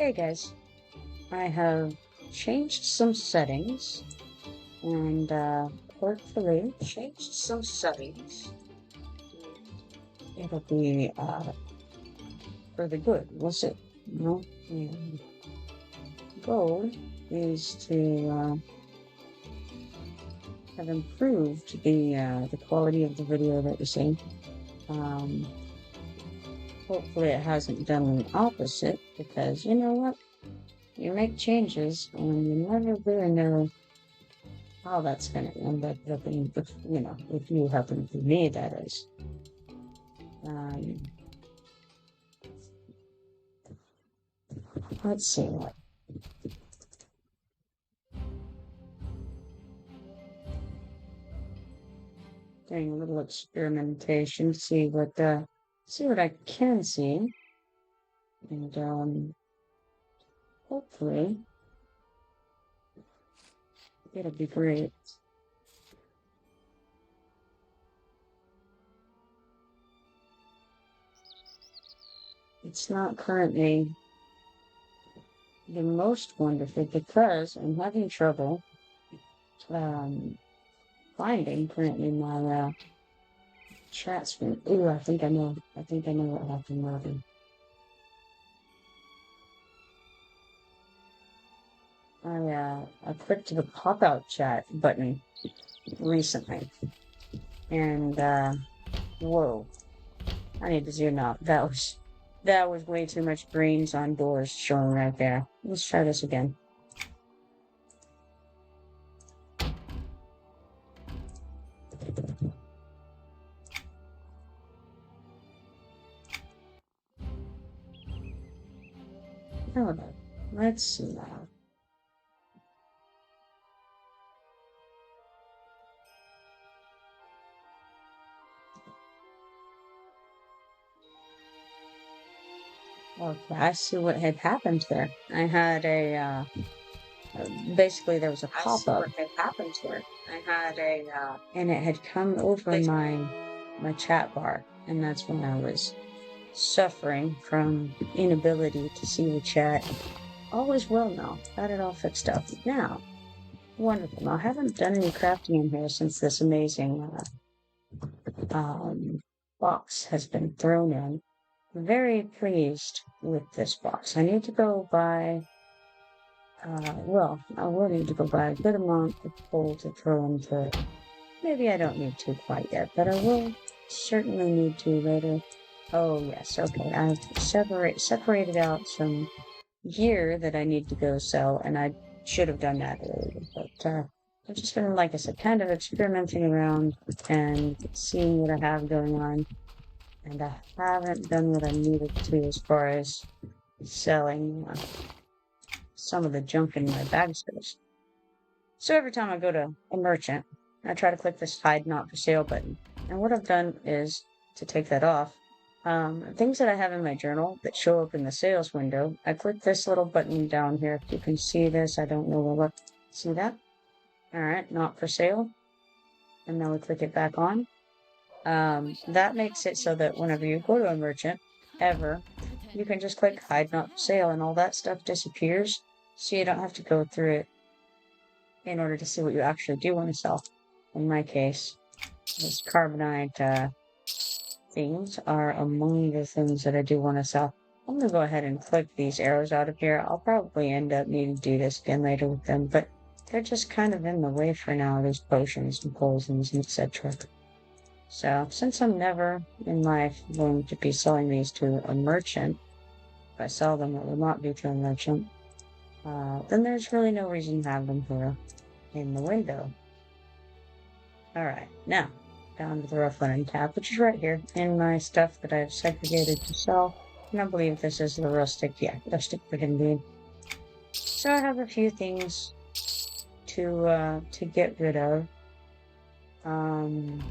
Hey guys, I have changed some settings and hopefully changed some settings. It'll be for the good, we'll see. And goal is to have improved the quality of the video that you're seeing. Hopefully it hasn't done the opposite, because you know what? You make changes and you never really know how that's going to end up looking, if you happen to me, that is. Let's see what. Doing a little experimentation, see what I can see, and hopefully it'll be great. It's not currently the most wonderful because I'm having trouble finding currently my chat screen. Ooh, I think I know what happened already. I clicked the pop-out chat button recently, and whoa, I need to zoom out. That was way too much greens on doors showing right there. Let's try this again. Hold on. Let's see now. Okay, I see what had happened there. I had basically there was a pop-up. What had happened there? And it had come over my chat bar, and that's when I was suffering from inability to see the chat. All is well now. Got it all fixed up. Now, wonderful. Now, I haven't done any crafting in here since this amazing box has been thrown in. I'm very pleased with this box. I need to go buy, I will need to go buy a good amount of coal to throw into it. Maybe I don't need to quite yet, but I will certainly need to later. Oh, yes, okay. I've separated out some gear that I need to go sell, and I should have done that earlier, but I've just been, like I said, kind of experimenting around and seeing what I have going on, and I haven't done what I needed to as far as selling some of the junk in my bags goes. So every time I go to a merchant, I try to click this hide not for sale button, and what I've done is to take that off. Things that I have in my journal that show up in the sales window, I click this little button down here. If you can see this, I don't know what. See that? Alright, not for sale. And then we click it back on. That makes it so that whenever you go to a merchant, you can just click hide not for sale and all that stuff disappears. So you don't have to go through it in order to see what you actually do want to sell. In my case, this carbonite, things are among the things that I do want to sell. I'm going to go ahead and click these arrows out of here. I'll probably end up needing to do this again later with them, but they're just kind of in the way for now, these potions and poisons and etc. So, since I'm never in life going to be selling these to a merchant, if I sell them, it will not be to a merchant, then there's really no reason to have them here in the window. Alright, now, down to the rough linen tab, which is right here in my stuff that I've segregated to sell. And I believe this is the rustic brigand bean. So I have a few things to get rid of. I'm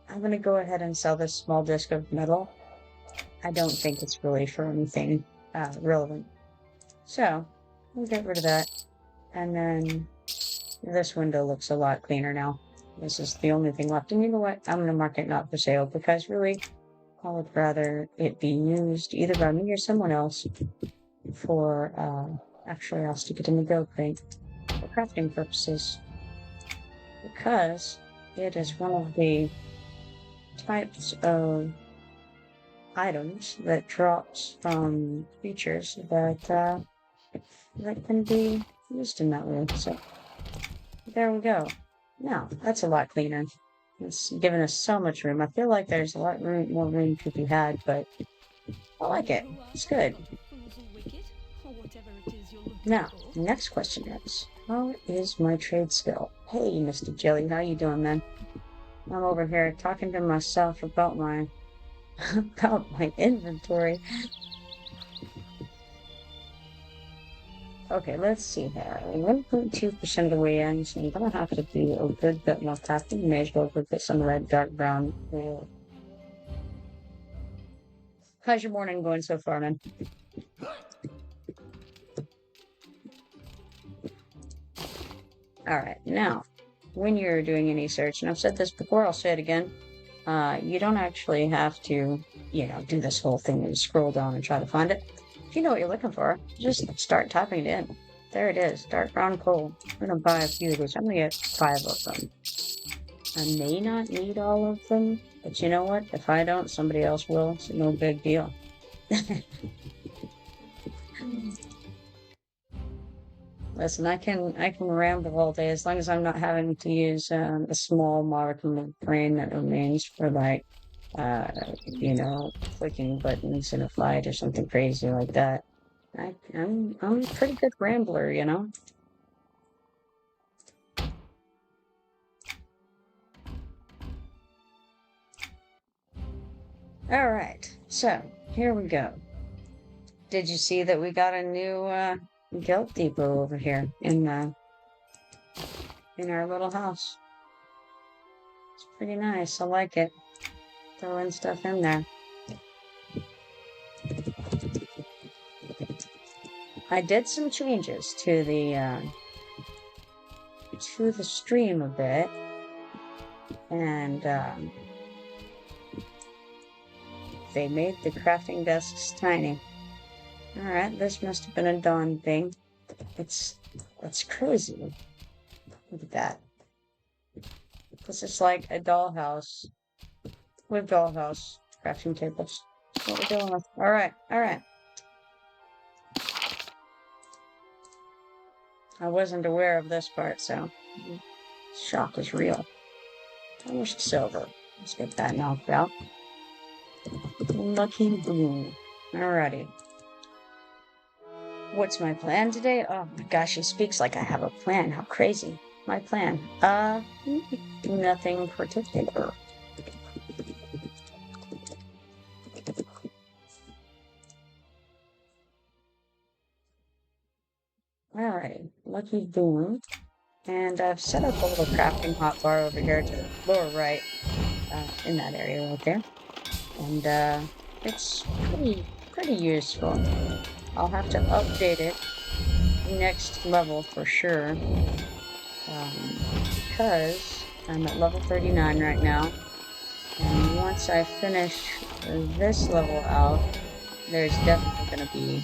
gonna go ahead and sell this small disc of metal. I don't think it's really for anything relevant. So we'll get rid of that, and then this window looks a lot cleaner now. This is the only thing left. And you know what? I'm going to mark it not for sale because really, I would rather it be used either by me or someone else for, actually I'll stick it in the go crate for crafting purposes. Because it is one of the types of items that drops from creatures that can be used in that way. So there we go. Now that's a lot cleaner. It's given us so much room. I feel like there's a lot more room to be had, but I like it. It's good. Now, the next question is, how is my trade skill? Hey, MistahJelly, how you doing, man? I'm over here talking to myself about my inventory. Okay, let's see here. 1.2% of the way in, so I'm gonna have to do a good bit more crafting. May as well go get some red, dark brown. How's your morning going so far, man? Alright, now, when you're doing any search, and I've said this before, I'll say it again, you don't actually have to, do this whole thing and scroll down and try to find it. If you know what you're looking for, just start typing it in. There it is, dark brown coal. I'm gonna buy a few of these. I'm gonna get 5 of them. I may not need all of them, but you know what? If I don't, somebody else will. It's no big deal. Listen, I can ramble all day as long as I'm not having to use a small modicum of brain that remains for clicking buttons in a fight or something crazy like that. I'm a pretty good rambler, Alright, so here we go. Did you see that we got a new guild depot over here in our little house? It's pretty nice. I like it. Throwing stuff in there. I did some changes to the stream a bit, and they made the crafting desks tiny. Alright, this must have been a dawn thing. It's crazy. Look at that. This is like a dollhouse. With dollhouse crafting tables. That's what we're doing with. Alright. I wasn't aware of this part, so shock is real. How much silver? Let's get that knocked out. Lucky boom. Alrighty. What's my plan today? Oh my gosh, he speaks like I have a plan. How crazy. My plan. Nothing particular. Alright, lucky boom. And I've set up a little crafting hotbar over here to the lower right, in that area right there. And it's pretty useful. I'll have to update it next level for sure, because I'm at level 39 right now, and once I finish this level out, there's definitely going to be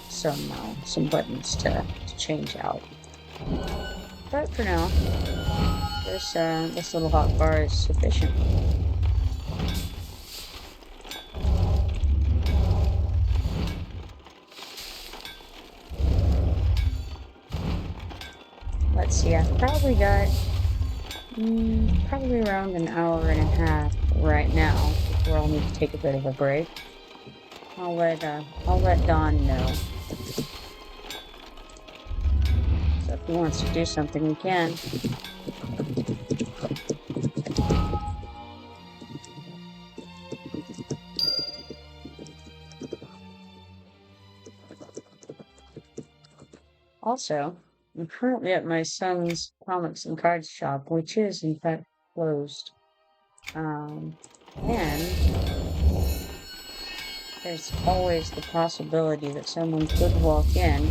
some buttons to change out. But for now, this little hotbar is sufficient. Let's see, I've probably got probably around an hour and a half right now before I'll need to take a bit of a break. I'll let Dawn know. So if he wants to do something, he can. Also, I'm currently at my son's comics and cards shop, which is in fact closed. And there's always the possibility that someone could walk in,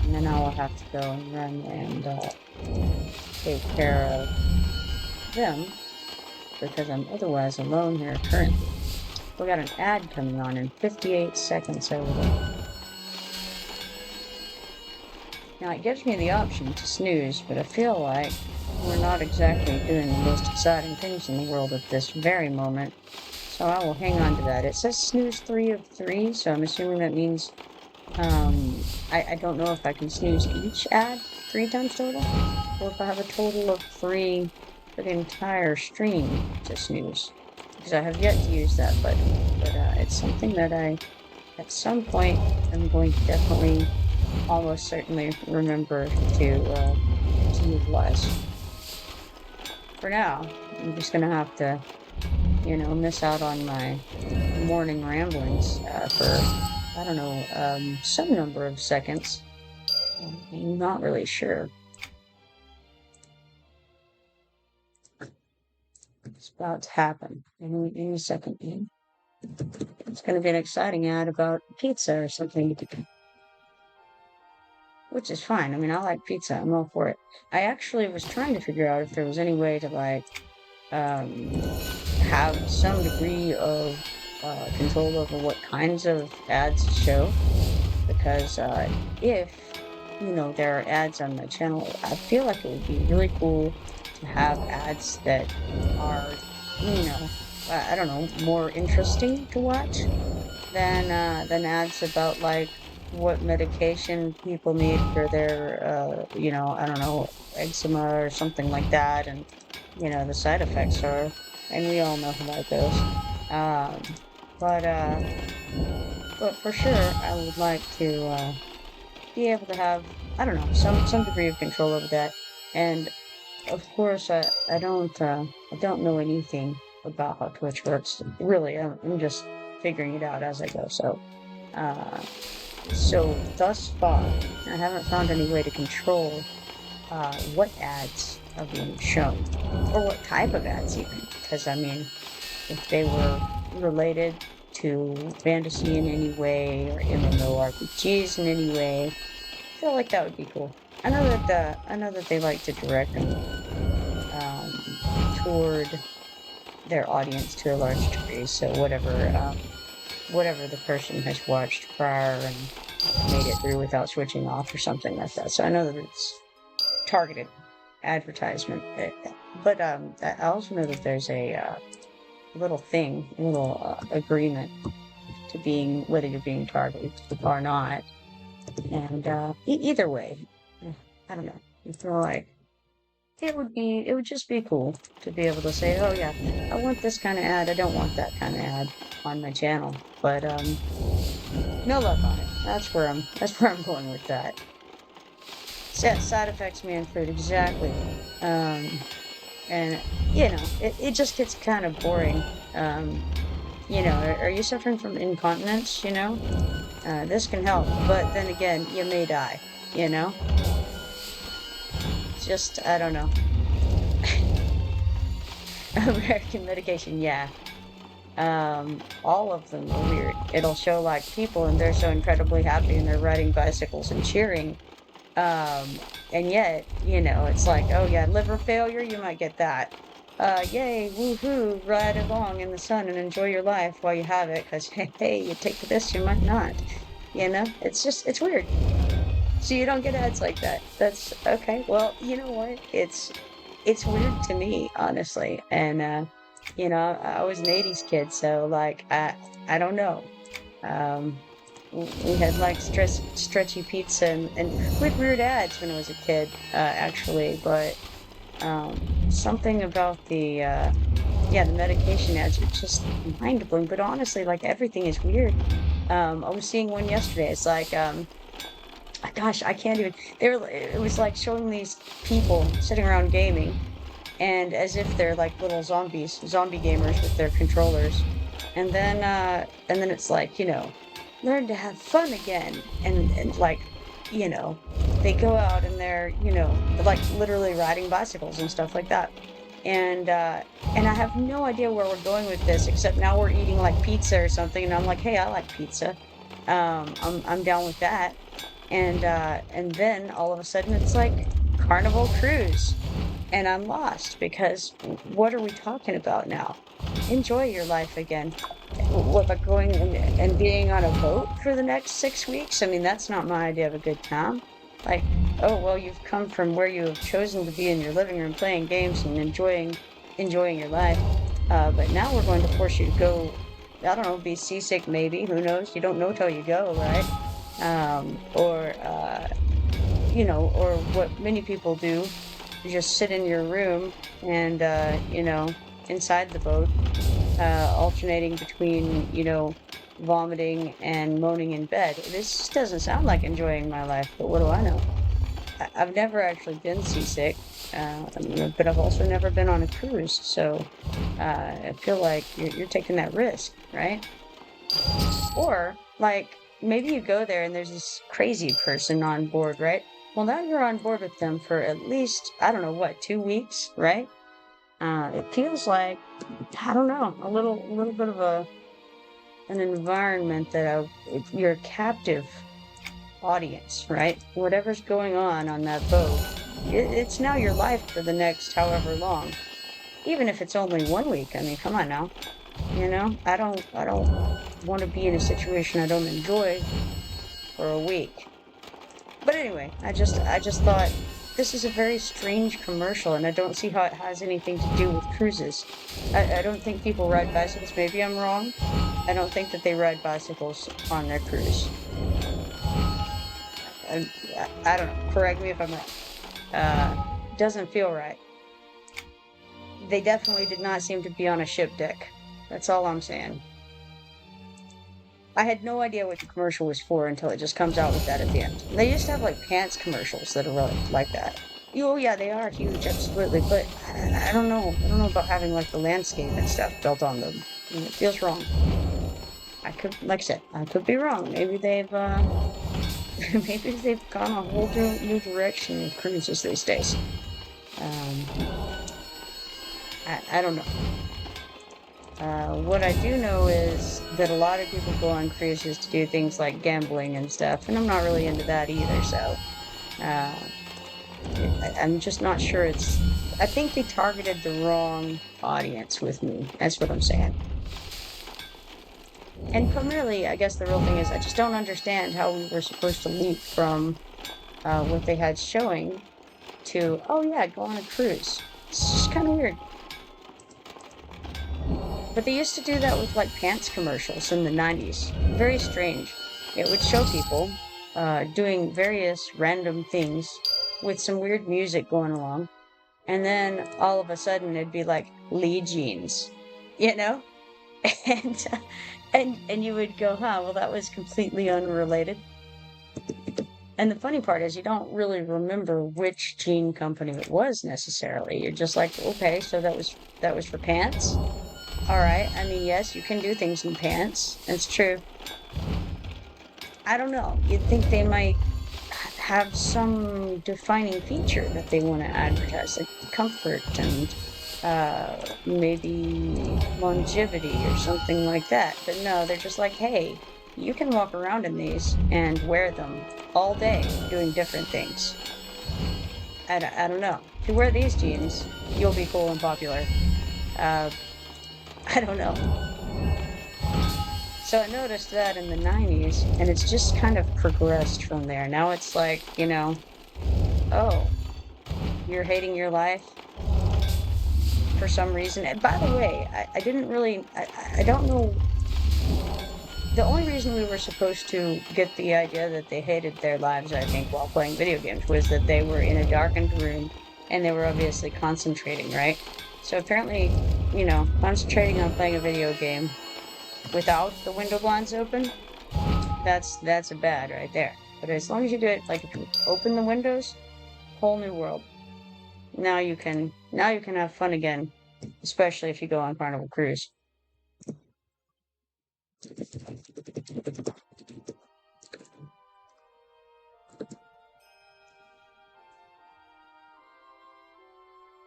and then I'll have to go and run and take care of them, because I'm otherwise alone here currently. We got an ad coming on in 58 seconds over there. Now it gives me the option to snooze, but I feel like we're not exactly doing the most exciting things in the world at this very moment. So I will hang on to that. It says snooze 3 of 3, so I'm assuming that means I don't know if I can snooze each ad 3 times total, or if I have a total of 3 for the entire stream to snooze, because I have yet to use that button, but it's something that I, at some point, am going to definitely, almost certainly remember to utilize. For now, I'm just gonna have to, miss out on my morning ramblings for, I don't know, some number of seconds. I'm not really sure. It's about to happen any second. It's going to be an exciting ad about pizza or something, which is fine. I mean, I like pizza. I'm all for it. I actually was trying to figure out if there was any way to, like, have some degree of control over what kinds of ads to show, because if there are ads on my channel, I feel like it would be really cool to have ads that are I don't know, more interesting to watch than ads about, like, what medication people need for their I don't know, eczema or something like that, and the side effects are, and we all know how that goes. But for sure, I would like to be able to have, I don't know, some degree of control over that. And of course, I don't know anything about how Twitch works. Really, I'm just figuring it out as I go. So thus far, I haven't found any way to control what ads are being shown, or what type of ads even. Because, I mean, if they were related to fantasy in any way, or MMORPGs in any way, I feel like that would be cool. I know that they like to direct them toward their audience to a large degree. So whatever the person has watched prior and made it through without switching off or something like that. So I know that it's targeted advertisement. But I also know that there's a little agreement to being, whether you're being targeted or not. And either way, I don't know. I feel like it would just be cool to be able to say, oh yeah, I want this kind of ad, I don't want that kind of ad on my channel. But no luck on it. That's where I'm going with that. Side effects may include, exactly. And it just gets kind of boring. Are you suffering from incontinence? This can help, but then again, you may die. Just, I don't know. American medication, yeah. All of them are weird. It'll show, like, people, and they're so incredibly happy, and they're riding bicycles and cheering. And yet, it's like, oh yeah, liver failure, you might get that. Yay, woohoo, ride along in the sun and enjoy your life while you have it, because, hey, you take this, you might not. It's weird. So you don't get ads like that. That's okay. Well, you know what? It's weird to me, honestly. And I was an 80s kid, so, like, I don't know. We had, like, stretchy pizza and with weird ads when I was a kid, actually, but something about the medication ads are just mind-blowing. But honestly, like, everything is weird. I was seeing one yesterday. It's like, gosh, I can't even. It was like showing these people sitting around gaming, and as if they're like little zombie gamers with their controllers, and then it's like, learn to have fun again, and like, they go out and they're like literally riding bicycles and stuff like that, and I have no idea where we're going with this, except now we're eating like pizza or something, and I'm like, hey, I like pizza, I'm down with that. And then all of a sudden it's like Carnival Cruise, and I'm lost, because what are we talking about now? enjoy your life again. What about going and being on a boat for the next 6 weeks? I mean, that's not my idea of a good time. Like, oh well, you've come from where you have chosen to be in your living room playing games and enjoying your life. But now we're going to force you to go, I don't know, be seasick maybe, who knows? You don't know till you go, right? Or you know, or what many people do, you just sit in your room and you know, inside the boat, alternating between, you know, vomiting and moaning in bed. This doesn't sound like enjoying my life, but what do I know? I've never actually been seasick, but I've also never been on a cruise, so I feel like you're taking that risk, right? Or, like, maybe you go there and there's this crazy person on board, right? Well, now you're on board with them for at least, I don't know, what, 2 weeks, right? It feels like, I don't know, a little bit of an environment that you're a captive audience, right? Whatever's going on that boat, it's now your life for the next however long. Even if it's only 1 week, I mean, come on now. You know, I don't want to be in a situation I don't enjoy for a week. But anyway, I just thought this is a very strange commercial, and I don't see how it has anything to do with cruises. I don't think people ride bicycles. Maybe I'm wrong. I don't think that they ride bicycles on their cruise. I don't know. Correct me if I'm wrong. Doesn't feel right. They definitely did not seem to be on a ship deck. That's all I'm saying. I had no idea what the commercial was for until it just comes out with that at the end. And they used to have like pants commercials that are really like that. Oh yeah, they are huge, absolutely. But I don't know. I don't know about having like the landscape and stuff built on them. I mean, it feels wrong. I could, like I said, I could be wrong. Maybe they've, maybe they've gone a whole new direction with cruises these days. I don't know. What I do know is that a lot of people go on cruises to do things like gambling and stuff, and I'm not really into that either, so uh, I'm just not sure it's. I think they targeted the wrong audience with me. That's what I'm saying. And primarily, I guess the real thing is I just don't understand how we were supposed to leap from what they had showing to, oh yeah, go on a cruise. It's just kind of weird. But they used to do that with like pants commercials in the 90s. Very strange. It would show people doing various random things with some weird music going along. And then all of a sudden it'd be like Lee jeans, you know? And and you would go, huh, well that was completely unrelated. And the funny part is you don't really remember which jean company it was necessarily. You're just like, okay, so that was for pants. All right. I mean, yes, you can do things in pants. That's true. I don't know. You'd think they might have some defining feature that they want to advertise, like comfort and maybe longevity or something like that. But no, they're just like, hey, you can walk around in these and wear them all day doing different things. I don't know. If you wear these jeans, you'll be cool and popular. Uh, I don't know. So I noticed that in the 90s, and it's just kind of progressed from there. Now it's like, you know, oh, you're hating your life for some reason. And by the way, I didn't really, I don't know. The only reason we were supposed to get the idea that they hated their lives, I think, while playing video games was that they were in a darkened room and they were obviously concentrating, right? So apparently, you know, concentrating on playing a video game without the window blinds open, that's a bad right there. But as long as you do it, like if you open the windows, whole new world. Now you can have fun again, especially if you go on Carnival Cruise.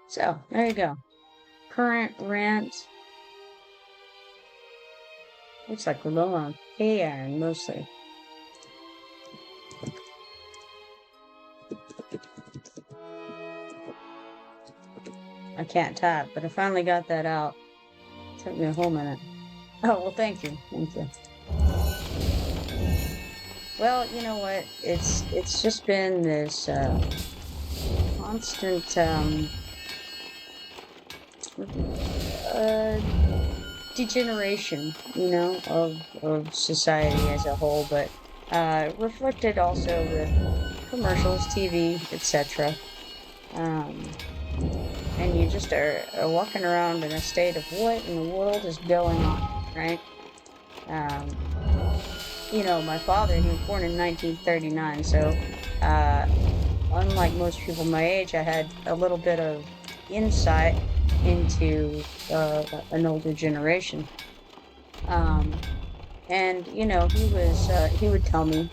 So there you go. Current rant. Looks like we're low on pay iron mostly. I can't type, but I finally got that out. Took me a whole minute. Oh, well, thank you. Thank you. Well, you know what? It's just been this constant uh, degeneration, of society as a whole, but reflected also with commercials, TV, etc. Um, and you just are walking around in a state of what in the world is going on, right? Um, my father, he was born in 1939, so uh, unlike most people my age, I had a little bit of insight into an older generation. Um, and he would tell me,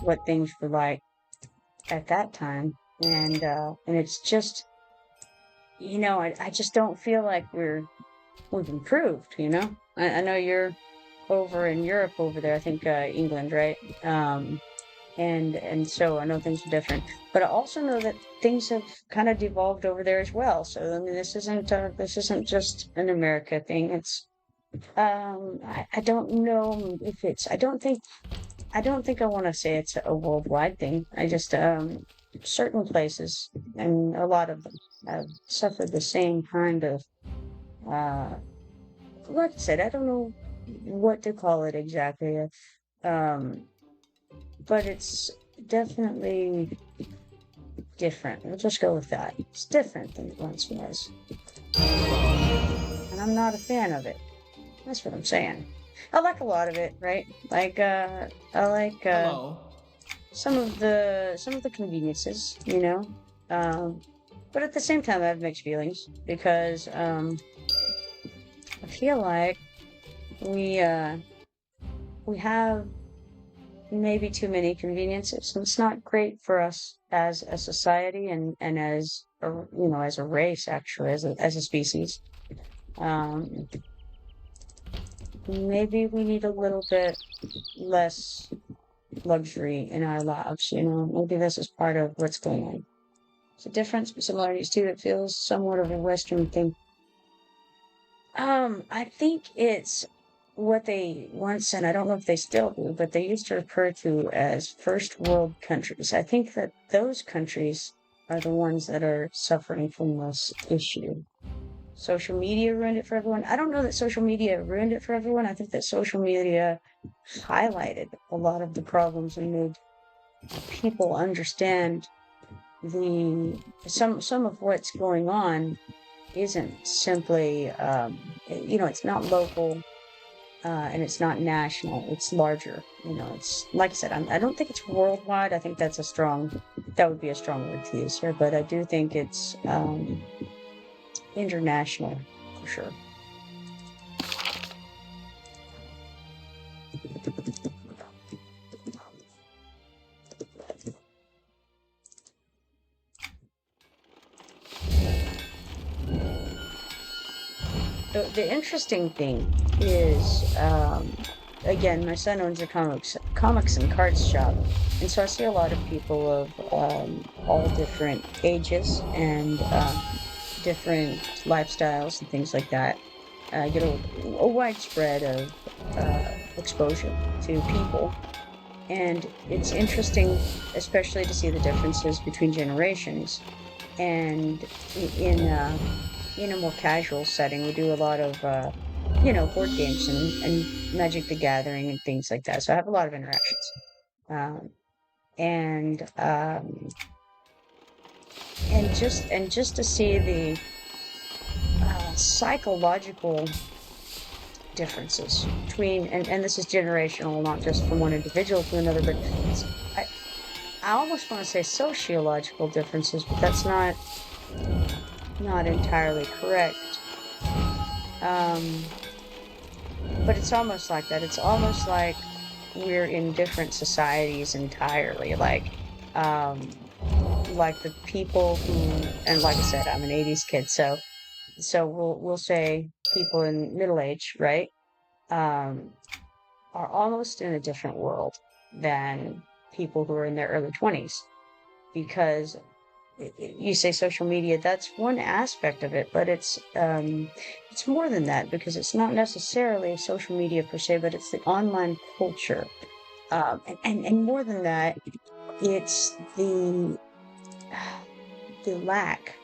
what things were like at that time, and it's just, I just don't feel like we've improved. I know you're over in Europe over there. I think England, right? And so I know things are different, but I also know that things have kind of devolved over there as well. So I mean, this isn't just an America thing. It's I don't know if it's I don't think I want to say it's a worldwide thing. I just certain places and a lot of them have suffered the same kind of uh like I said, I don't know what to call it exactly. Um but it's definitely different. We'll just go with that. It's different than it once was. And I'm not a fan of it. That's what I'm saying. I like a lot of it, right? Like I like Hello. some of the conveniences, Um but at the same time I have mixed feelings because I feel like we uh we have maybe too many conveniences, and it's not great for us as a society and as a race, actually, as a species. Um, Maybe we need a little bit less luxury in our lives. Maybe this is part of what's going on. It's a difference, but similarities too. It feels somewhat of a Western thing. I think it's what they once, and I don't know if they still do, but they used to refer to as first world countries. I think that those countries are the ones that are suffering from this issue. Social media ruined it for everyone. I don't know that social media ruined it for everyone. I think that social media highlighted a lot of the problems and made people understand the some of what's going on isn't simply it's not local, and it's not national, it's larger. It's like I said, I don't think it's worldwide. I think that would be a strong word to use here, but I do think it's international for sure. The interesting thing is, again, my son owns a comics and cards shop, and so I see a lot of people of all different ages and different lifestyles and things like that. I get a widespread of exposure to people, and it's interesting, especially to see the differences between generations. And in a more casual setting, we do a lot of board games and Magic the Gathering and things like that. So I have a lot of interactions, um, and just to see the psychological differences between, and this is generational, not just from one individual to another, but I, I almost want to say sociological differences, but that's not entirely correct. Um, but it's almost like that. It's almost like we're in different societies entirely. Like the people who, and like I said, I'm an '80s kid, so we'll say people in middle age, right? Um, are almost in a different world than people who are in their early 20s, because you say social media, that's one aspect of it, but it's more than that, because it's not necessarily social media per se, but it's the online culture. And more than that, it's the lack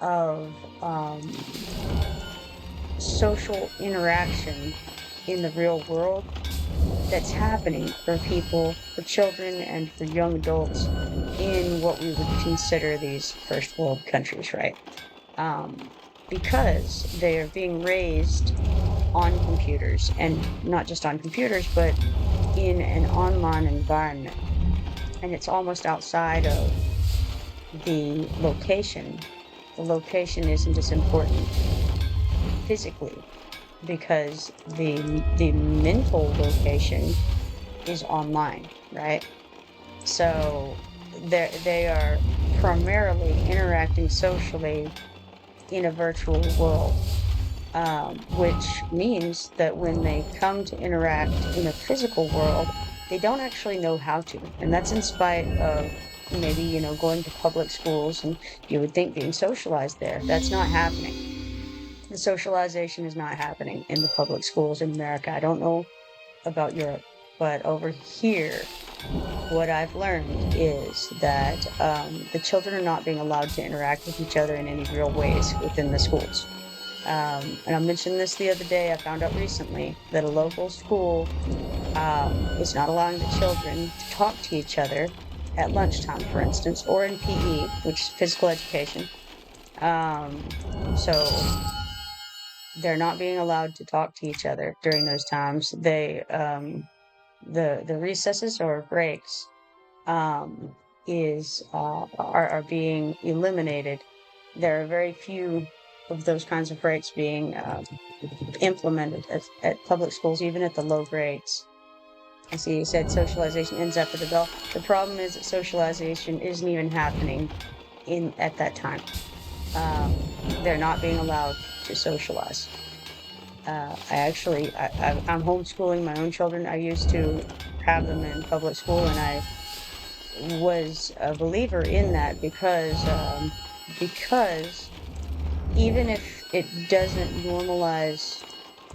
of social interaction in the real world that's happening for people, for children, and for young adults in what we would consider these first world countries, right? Because they're being raised on computers, and not just on computers, but in an online environment. And it's almost outside of the location. The location isn't as important physically, because the mental location is online, right? So they are primarily interacting socially in a virtual world, which means that when they come to interact in a physical world, they don't actually know how to. And that's in spite of maybe, going to public schools, and you would think being socialized there. That's not happening. The socialization is not happening in the public schools in America. I don't know about Europe, but over here, what I've learned is that the children are not being allowed to interact with each other in any real ways within the schools. And I mentioned this the other day. I found out recently that a local school is not allowing the children to talk to each other at lunchtime, for instance, or in PE, which is physical education. So they're not being allowed to talk to each other during those times. They the recesses or breaks are being eliminated. There are very few of those kinds of breaks being implemented at public schools, even at the low grades. I see you said socialization ends after the bell. The problem is that socialization isn't even happening at that time. They're not being allowed to socialize. I'm homeschooling my own children. I used to have them in public school, and I was a believer in that because even if it doesn't normalize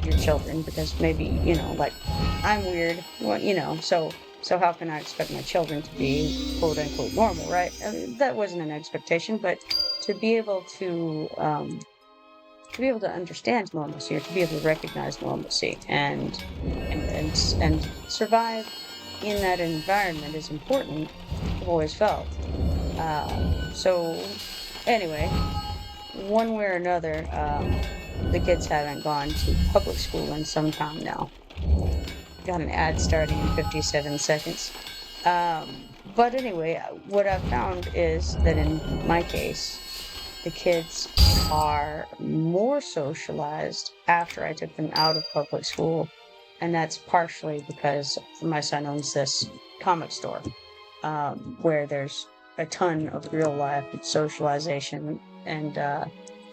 your children, because maybe, like, I'm weird, well, so how can I expect my children to be quote unquote normal, right? I mean, that wasn't an expectation, but to be able to understand normalcy, or to be able to recognize normalcy and survive in that environment is important. I've always felt. So anyway, one way or another, the kids haven't gone to public school in some time now. Got an ad starting in 57 seconds. But anyway, what I've found is that in my case, the kids are more socialized after I took them out of public school. And that's partially because my son owns this comic store, where there's a ton of real life socialization. And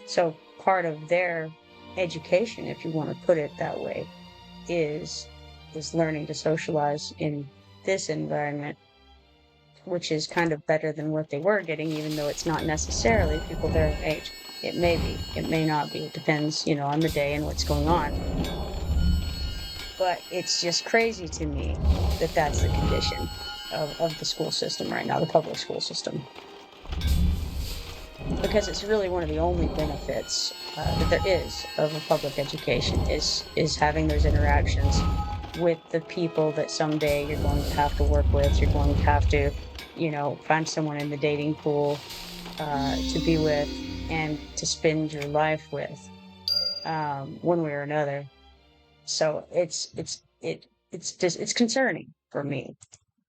so part of their education, if you want to put it that way, is learning to socialize in this environment, which is kind of better than what they were getting, even though it's not necessarily people their age. It may be, it may not be. It depends, on the day and what's going on. But it's just crazy to me that that's the condition of the school system right now, the public school system. Because it's really one of the only benefits that there is of a public education is having those interactions with the people that someday you're going to have to work with. You're going to have to, find someone in the dating pool to be with and to spend your life with, one way or another. So it's concerning for me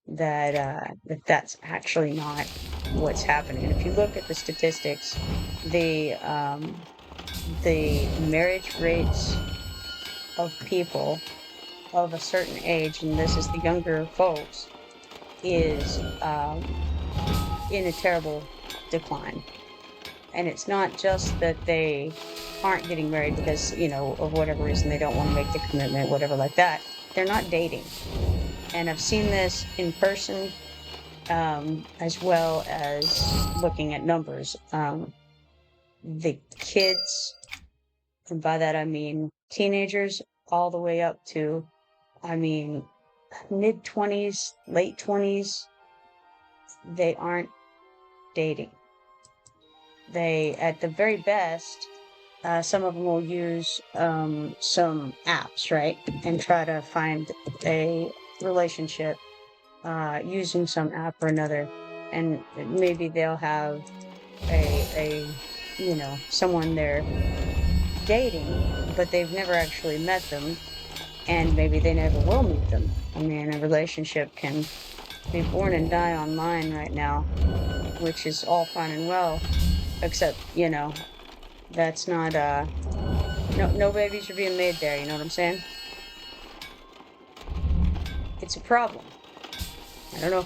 that that's actually not what's happening. And if you look at the statistics, the marriage rates of people of a certain age, and this is the younger folks, is in a terrible decline. And it's not just that they aren't getting married because, of whatever reason they don't want to make the commitment, whatever like that. They're not dating. And I've seen this in person, as well as looking at numbers. The kids, and by that I mean teenagers, all the way up to, mid-20s, late 20s, they aren't dating. They, at the very best, some of them will use some apps, right? And try to find a relationship using some app or another. And maybe they'll have someone they're dating, but they've never actually met them. And maybe they never will meet them. A relationship can be born and die online right now, which is all fine and well, except, that's not, no babies are being made there, you know what I'm saying? It's a problem. I don't know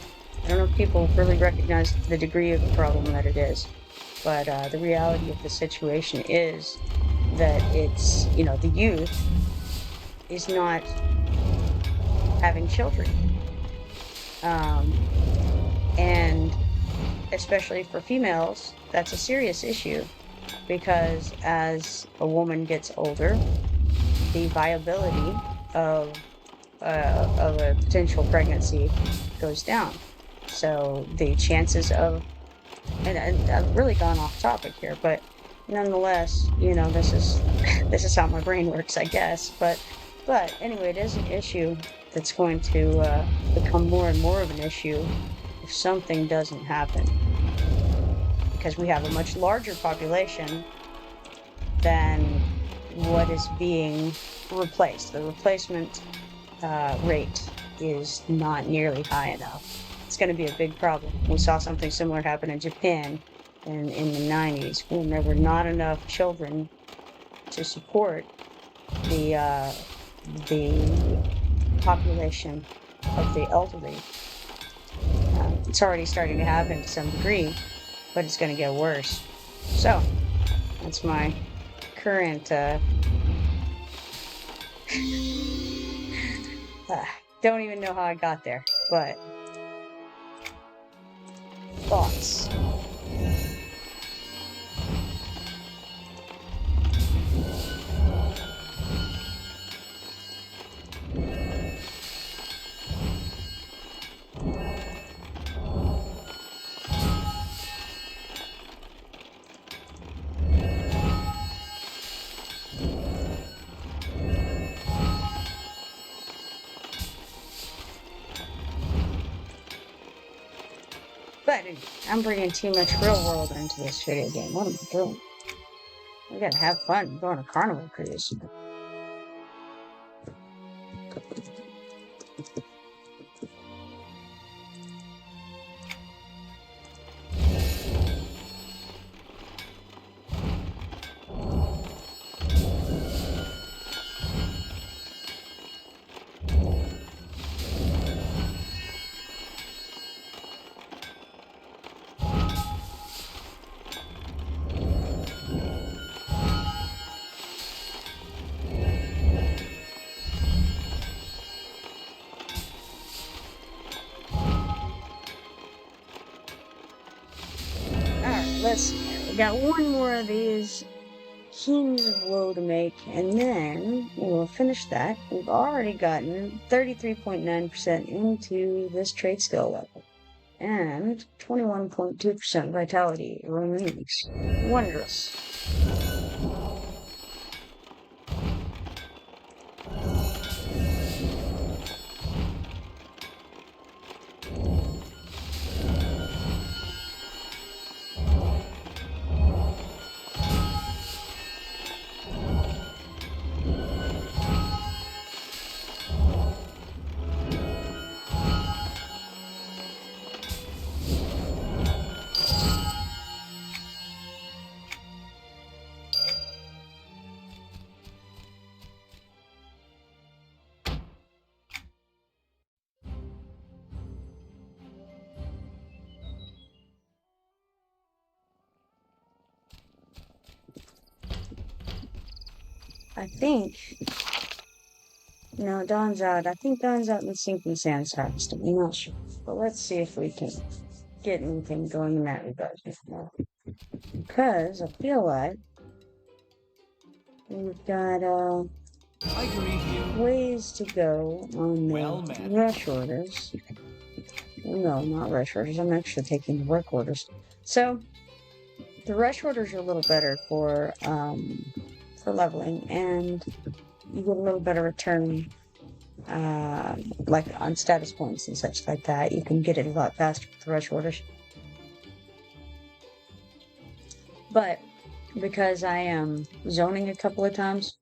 if people really recognize the degree of the problem that it is, but the reality of the situation is that it's, the youth is not having children. And especially for females, that's a serious issue, because as a woman gets older, the viability of a potential pregnancy goes down. So the chances of, and I've really gone off topic here, but nonetheless, this is how my brain works, I guess. But anyway, it is an issue that's going to become more and more of an issue if something doesn't happen, because we have a much larger population than what is being replaced. The replacement rate is not nearly high enough. It's going to be a big problem. We saw something similar happen in Japan in the 90s, when there were not enough children to support the population of the elderly. It's already starting to happen to some degree, but it's going to get worse. So that's my current don't even know how I got there, but thoughts. But I'm bringing too much real world into this video game. What am I doing? We gotta have fun. Go on a carnival cruise. Let's see. We got one more of these Kings of Woe to make, and then we'll finish that. We've already gotten 33.9% into this trade skill level, and 21.2% vitality remains. Wondrous. I think, no, Dawn's out. I think Dawn's out in the sinking sand harvest. I'm not sure. But let's see if we can get anything going in that regard anymore. Because I feel like we've got ways to go on the rush orders. No, not rush orders. I'm actually taking work orders. So the rush orders are a little better for leveling, and you get a little better return, like on status points and such like that. You can get it a lot faster with the rush orders. But because I am zoning a couple of times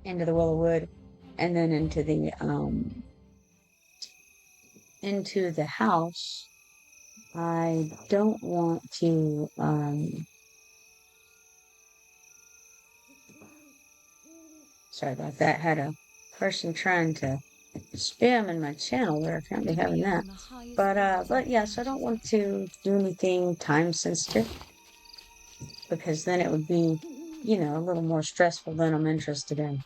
into the Willowwood and then into the house, I don't want to sorry about that. Had a person trying to spam in my channel there. I can't be having that. But yes, I don't want to do anything time sensitive, because then it would be, a little more stressful than I'm interested in.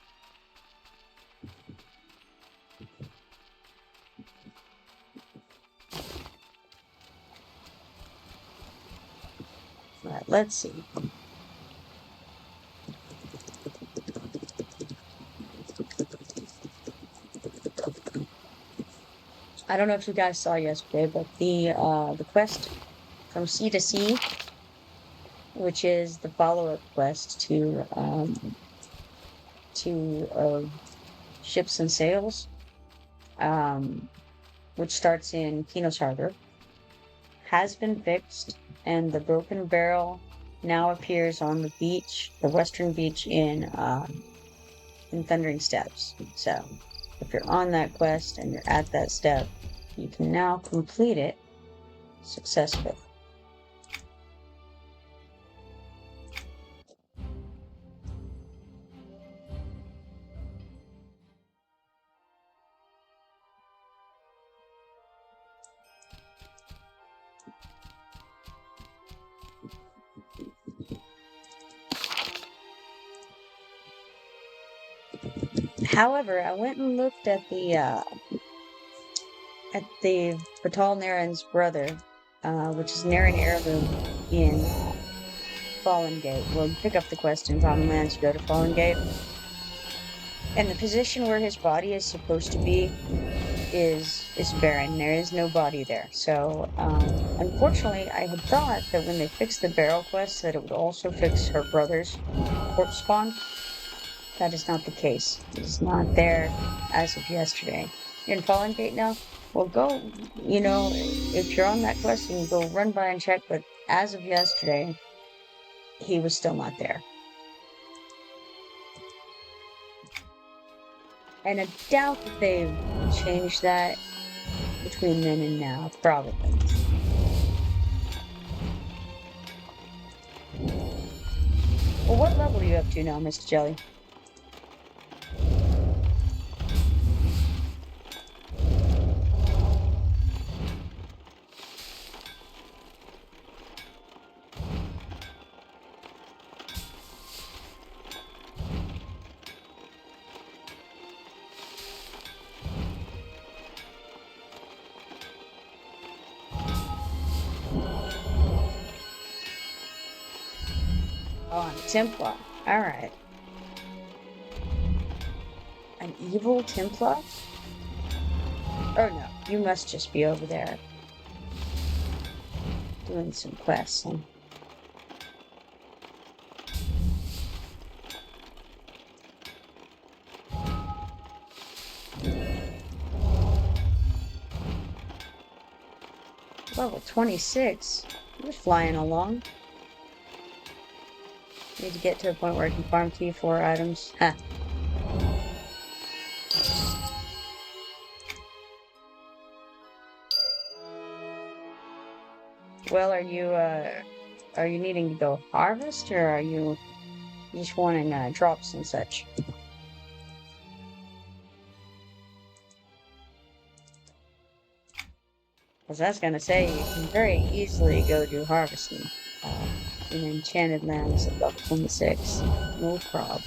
Right, let's see. I don't know if you guys saw yesterday, but the quest from Sea to Sea, which is the follow-up quest to Ships and Sails, which starts in Kino's Harbor, has been fixed, and the broken barrel now appears on the beach, the western beach in Thundering Steps. So if you're on that quest and you're at that step, you can now complete it successfully. However, I went and looked at the Batal Narin's brother, which is Narin Heirloom in Fallen Gate. Well, you pick up the quest in Common Lands, you go to Fallen Gate, and the position where his body is supposed to be is barren. There is no body there. So, unfortunately, I had thought that when they fixed the barrel quest that it would also fix her brother's corpse spawn. That is not the case. It is not there as of yesterday. You're in Fallen Gate now? Well, go, if you're on that quest, you can go run by and check, but as of yesterday, he was still not there. And I doubt that they've changed that between then and now, probably. Well, what level are you up to now, MistahJelly? Oh, I'm Templar. Alright. An evil Templar? Oh no, you must just be over there doing some quests. Huh? Level 26. You're flying along. Need to get to a point where I can farm T4 items. Ha. Well, are you needing to go harvest, or are you just wanting drops and such? Because I was gonna say, you can very easily go do harvesting in Enchanted Lands at level 26. No problem.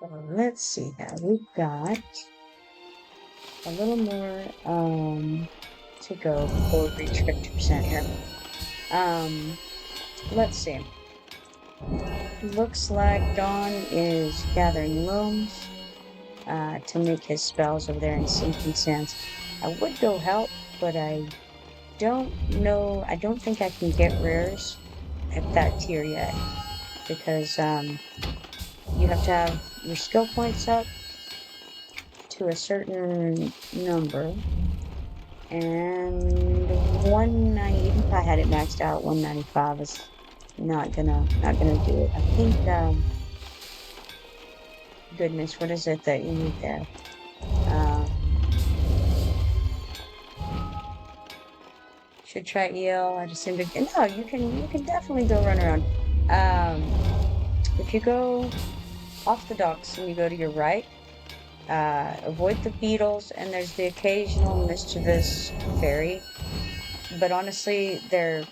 So let's see here. We've got a little more to go before we reach 50% here. Let's see. Looks like Dawn is gathering rooms to make his spells over there in Sinking Sands. I would go help, but I don't know. I don't think I can get rares at that tier yet because you have to have your skill points up to a certain number, and 190. Even if I had it maxed out, 195 is not gonna do it. I think goodness, what is it that you need there? Should try EL. I just seem to. No, you can definitely go run around. If you go off the docks and you go to your right, avoid the beetles, and there's the occasional mischievous fairy. But honestly, the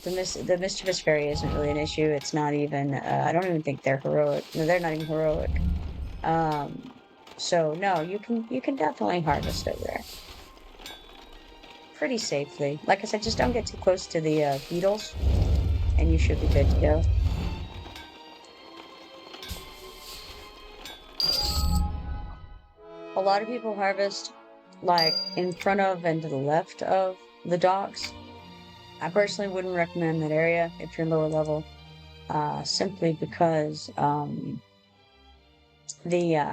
mischievous fairy isn't really an issue. It's not even. I don't even think they're heroic. No, they're not even heroic. So no, you can definitely harvest over there pretty safely. Like I said, just don't get too close to the beetles, and you should be good to go. A lot of people harvest like in front of and to the left of the docks. I personally wouldn't recommend that area if you're lower level, simply because the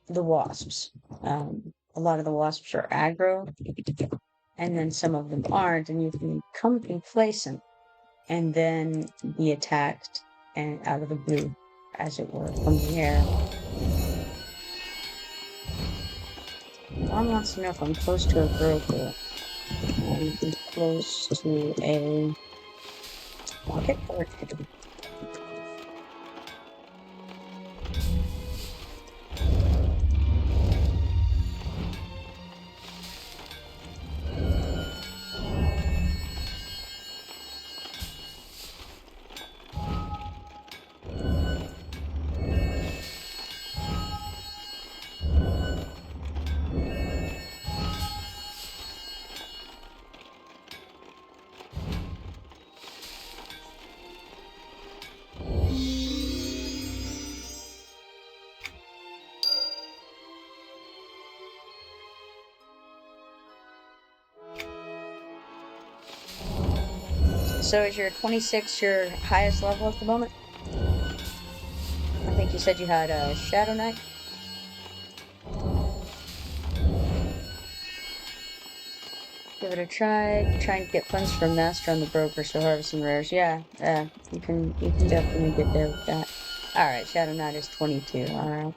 wasps. A lot of the wasps are aggro, and then some of them aren't, and you can come complacent and then be attacked and out of the blue, as it were, from the air. Mom wants to know if I'm close to a broker. I'm close to a marketport. So is your 26 your highest level at the moment? I think you said you had a Shadow Knight. Give it a try. Try and get funds from Master on the Broker, so harvesting rares. Yeah, you can definitely get there with that. Alright, Shadow Knight is 22. Alright.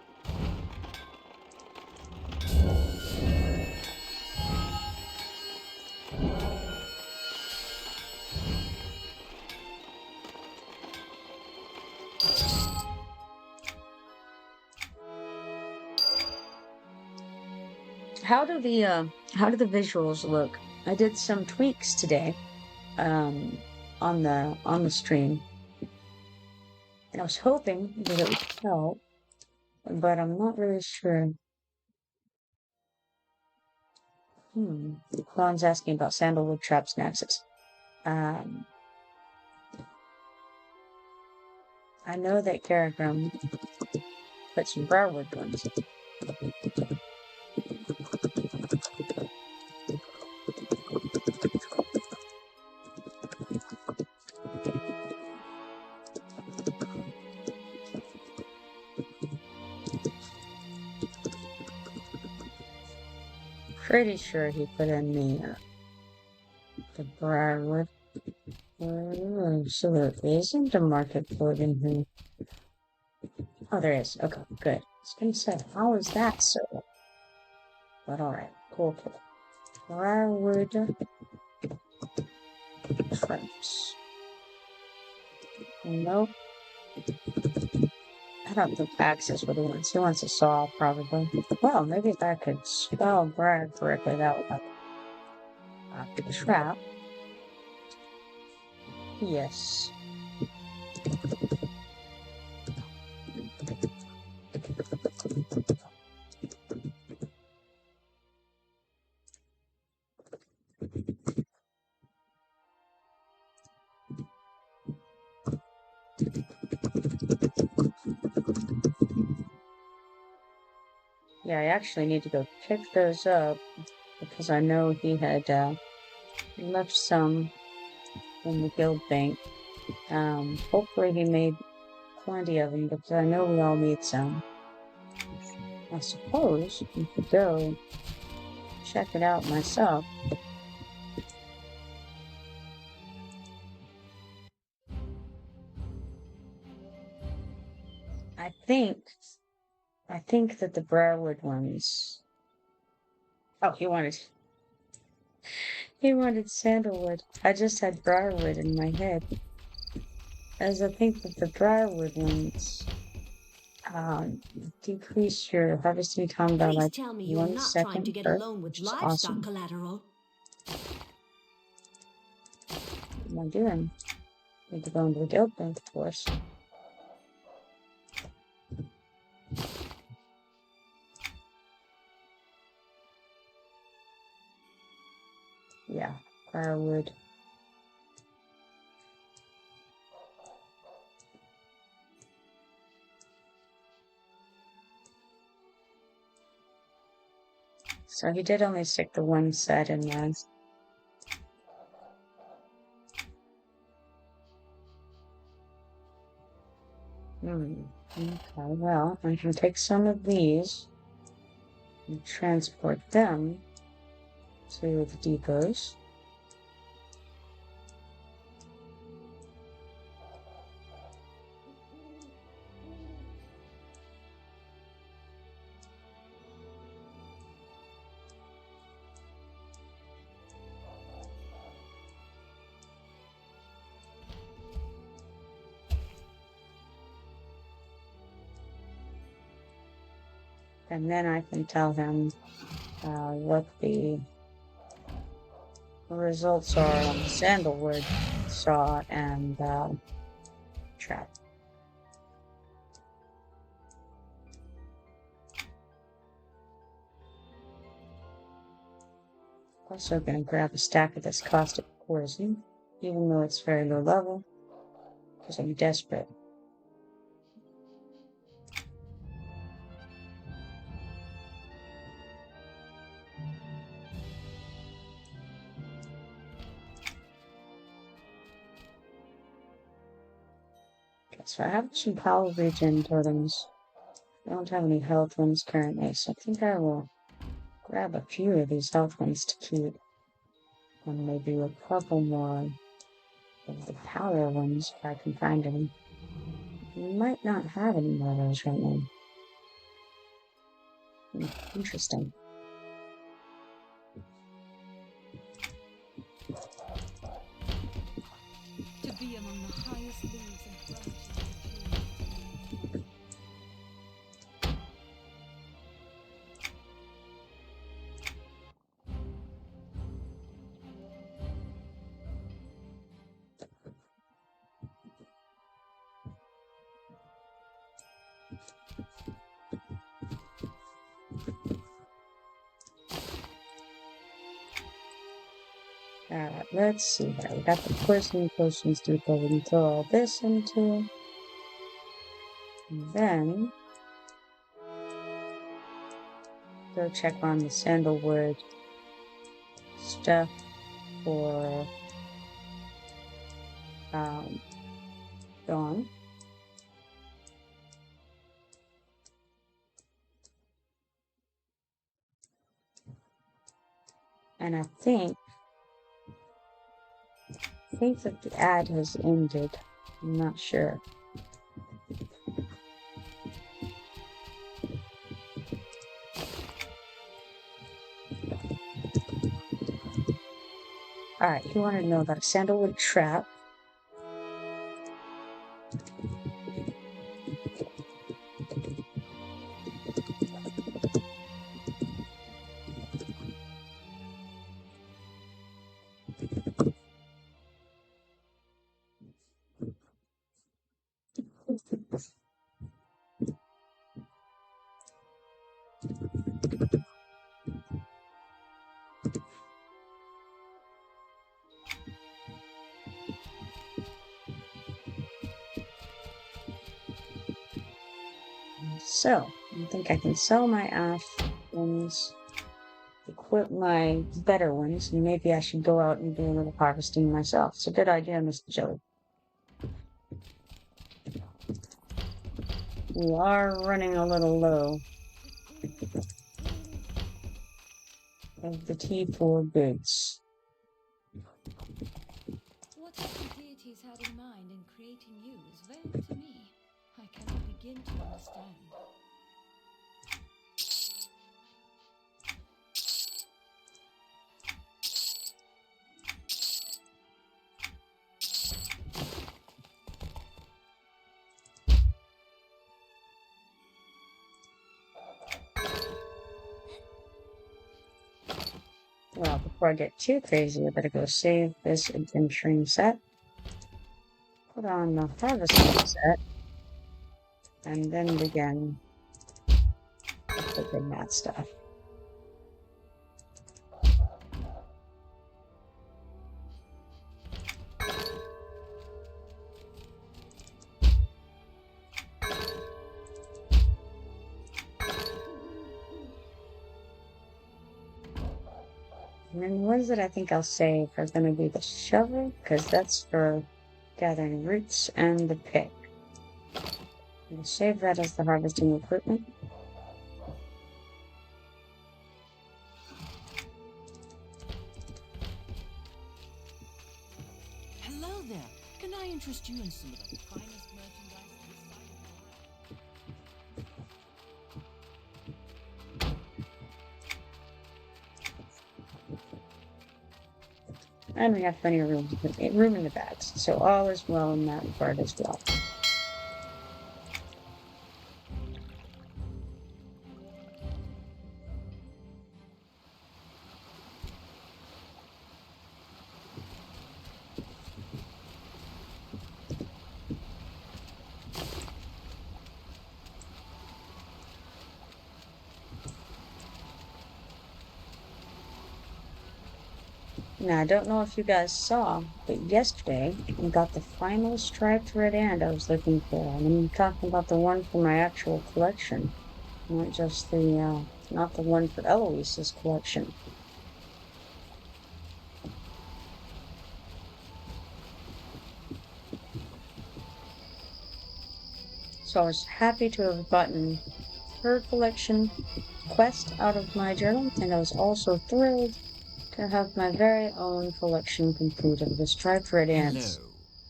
How do the visuals look? I did some tweaks today, on the stream, and I was hoping that it would help, but I'm not really sure. Clown's asking about sandalwood traps and axes. I know that Karagram put some briarwood ones. Pretty sure he put in the briarwood. So there isn't a market for it in here. Oh, there is. Okay, good. I was gonna say, how is that so? But alright, cool. Briarwood traps. Nope. I don't think axes what he wants. He wants a saw, probably. Well, maybe if I could spell briar correctly, that would help. The trap. Yes. Yeah, I actually need to go pick those up because I know he had left some in the guild bank. Hopefully he made plenty of them because I know we all need some. I suppose I could go check it out myself. I think that the briarwood ones. Oh, he wanted sandalwood. I just had briarwood in my head. As I think that the briarwood ones decrease your harvesting time by Please like tell me you're 1 not trying to second get a per, loan with which is livestock awesome. collateral. What am I doing? Need to go into the guild bank, of course. Yeah, briarwood. So he did only stick the one set in there. Okay, well, I can take some of these and transport them to the depots. And then I can tell him what the results are on the sandalwood saw and trap. Also going to grab a stack of this caustic poison, even though it's very low level, because I'm desperate. Okay, so I have some power regen totems. I don't have any health ones currently, so I think I will grab a few of these health ones to keep. And maybe a couple more of the power ones if I can find any. We might not have any more of those right now. Interesting. To be among the highest leaves and branches of the tree. Alright, let's see here. We got the poison potions depot we can throw all this into. And then go check on the sandalwood stuff for Dawn. And I think that the ad has ended. I'm not sure. Alright, you want to know about a sandalwood trap. So, I think I can sell my ash ones, equip my better ones, and maybe I should go out and do a little harvesting myself. It's a good idea, MistahJelly. We are running a little low of the T4 goods. What the deities had in mind in creating you is vague to me. I cannot begin to understand. Well, before I get too crazy, I better go save this adventuring set. Put on the harvesting set. And then begin cooking that stuff. And then the ones that I think I'll save are going to be the shovel, because that's for gathering roots, and the pick. I'll save that as the harvesting equipment. Hello there. Can I interest you in some of the finest merchandise this side of And we have plenty of room in the bags, so all is well in that part as well. Now, I don't know if you guys saw, but yesterday I got the final striped red ant I was looking for. And I'm talking about the one for my actual collection, not just the, not the one for Elowys' collection. So I was happy to have gotten her collection quest out of my journal, and I was also thrilled to have my very own collection complete of the striped red ants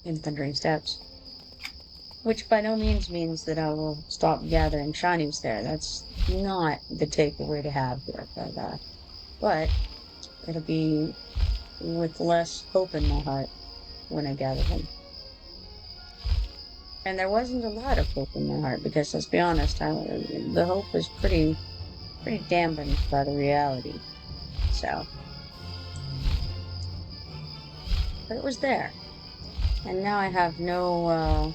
in Thundering Steps. Which by no means means that I will stop gathering shinies there. That's not the takeaway to have here. But it'll be with less hope in my heart when I gather them. And there wasn't a lot of hope in my heart because, let's be honest, the hope was pretty dampened by the reality. So, but it was there, and now I have no,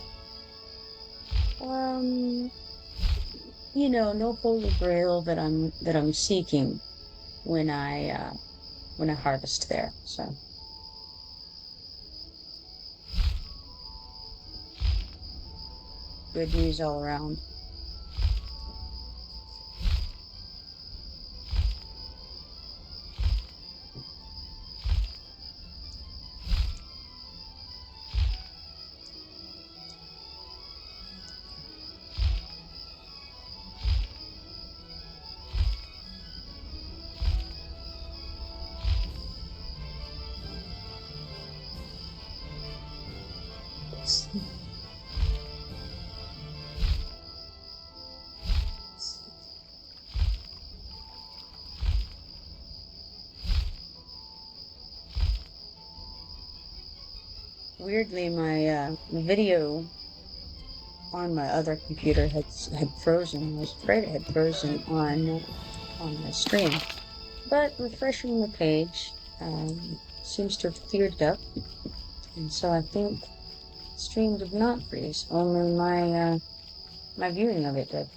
no holy grail that I'm seeking when I harvest there. So. Good news all around. Weirdly, my video on my other computer had frozen. I was afraid it had frozen on my stream, but refreshing the page seems to have cleared it up, and so I think the stream did not freeze. Only my viewing of it did.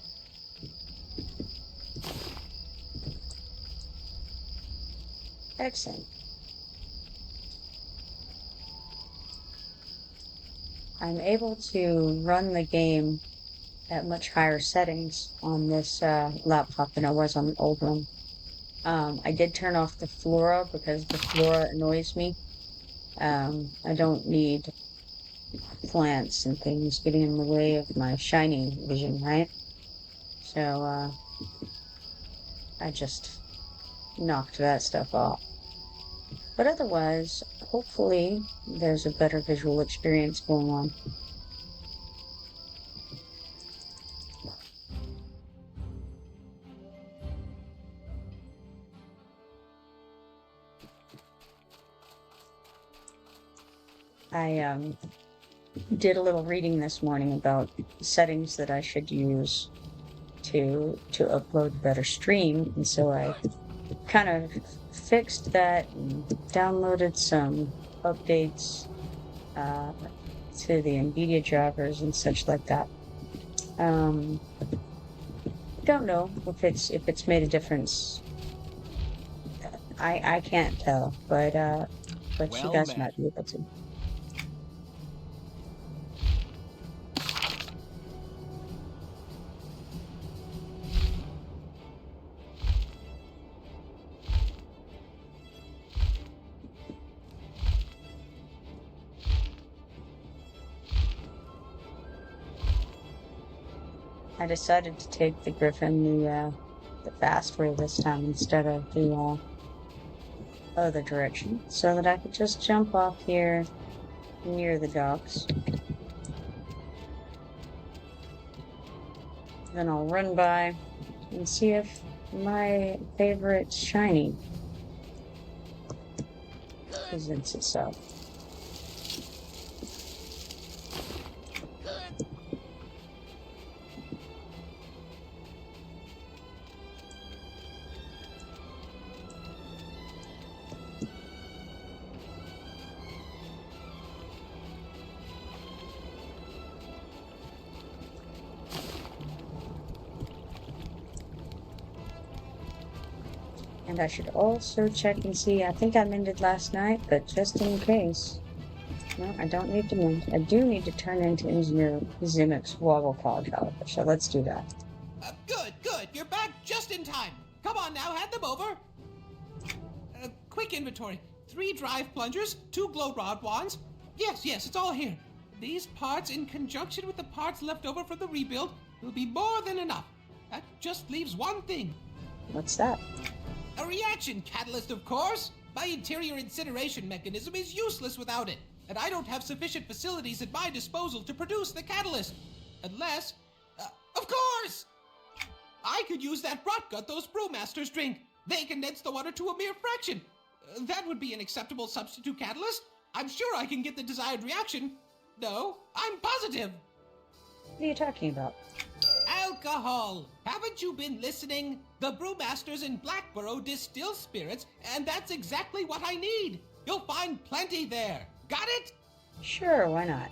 Excellent. I'm able to run the game at much higher settings on this laptop than I was on the old one. I did turn off the flora because the flora annoys me. I don't need plants and things getting in the way of my shiny vision, right? So I just knocked that stuff off. But otherwise, hopefully, there's a better visual experience going on. I did a little reading this morning about settings that I should use to upload a better stream, and so I kind of fixed that and downloaded some updates to the NVIDIA drivers and such like that. Don't know if it's made a difference. I can't tell, but you guys might be able to. I decided to take the Griffin the fast way this time instead of the other direction, so that I could just jump off here near the docks. Then I'll run by and see if my favorite shiny presents itself. And I should also check and see. I think I mended last night, but just in case. No, I don't need to mend. I do need to turn into Engineer Zimmick's Wobble Claw caliber, so let's do that. Good. You're back just in time. Come on now, hand them over. Quick inventory. 3 drive plungers, 2 glow rod wands. Yes, it's all here. These parts, in conjunction with the parts left over from the rebuild, will be more than enough. That just leaves one thing. What's that? A reaction catalyst, of course! My interior incineration mechanism is useless without it, and I don't have sufficient facilities at my disposal to produce the catalyst. Unless... of course! I could use that rot gut those brewmasters drink. They condense the water to a mere fraction. That would be an acceptable substitute catalyst. I'm sure I can get the desired reaction. No, I'm positive. What are you talking about? Alcohol! Haven't you been listening? The brewmasters in Blackborough distill spirits, and that's exactly what I need. You'll find plenty there. Got it? Sure, why not?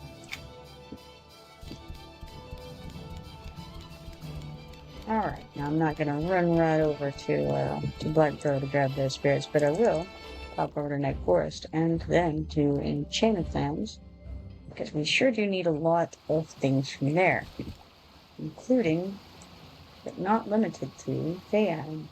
Alright, now I'm not gonna run right over to Blackborough to grab those spirits, but I will pop over to Neck Forest and then to Enchanted Lands, because we sure do need a lot of things from there, including, but not limited to, Fan.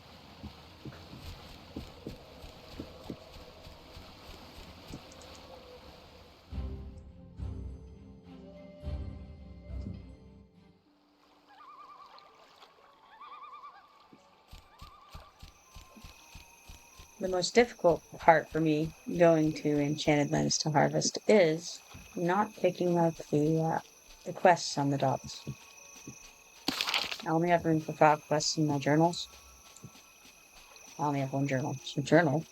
The most difficult part for me going to Enchanted Lands to harvest is not picking up the quests on the docks. I only have room for 5 quests in my journals. I only have 1 journal, so journal.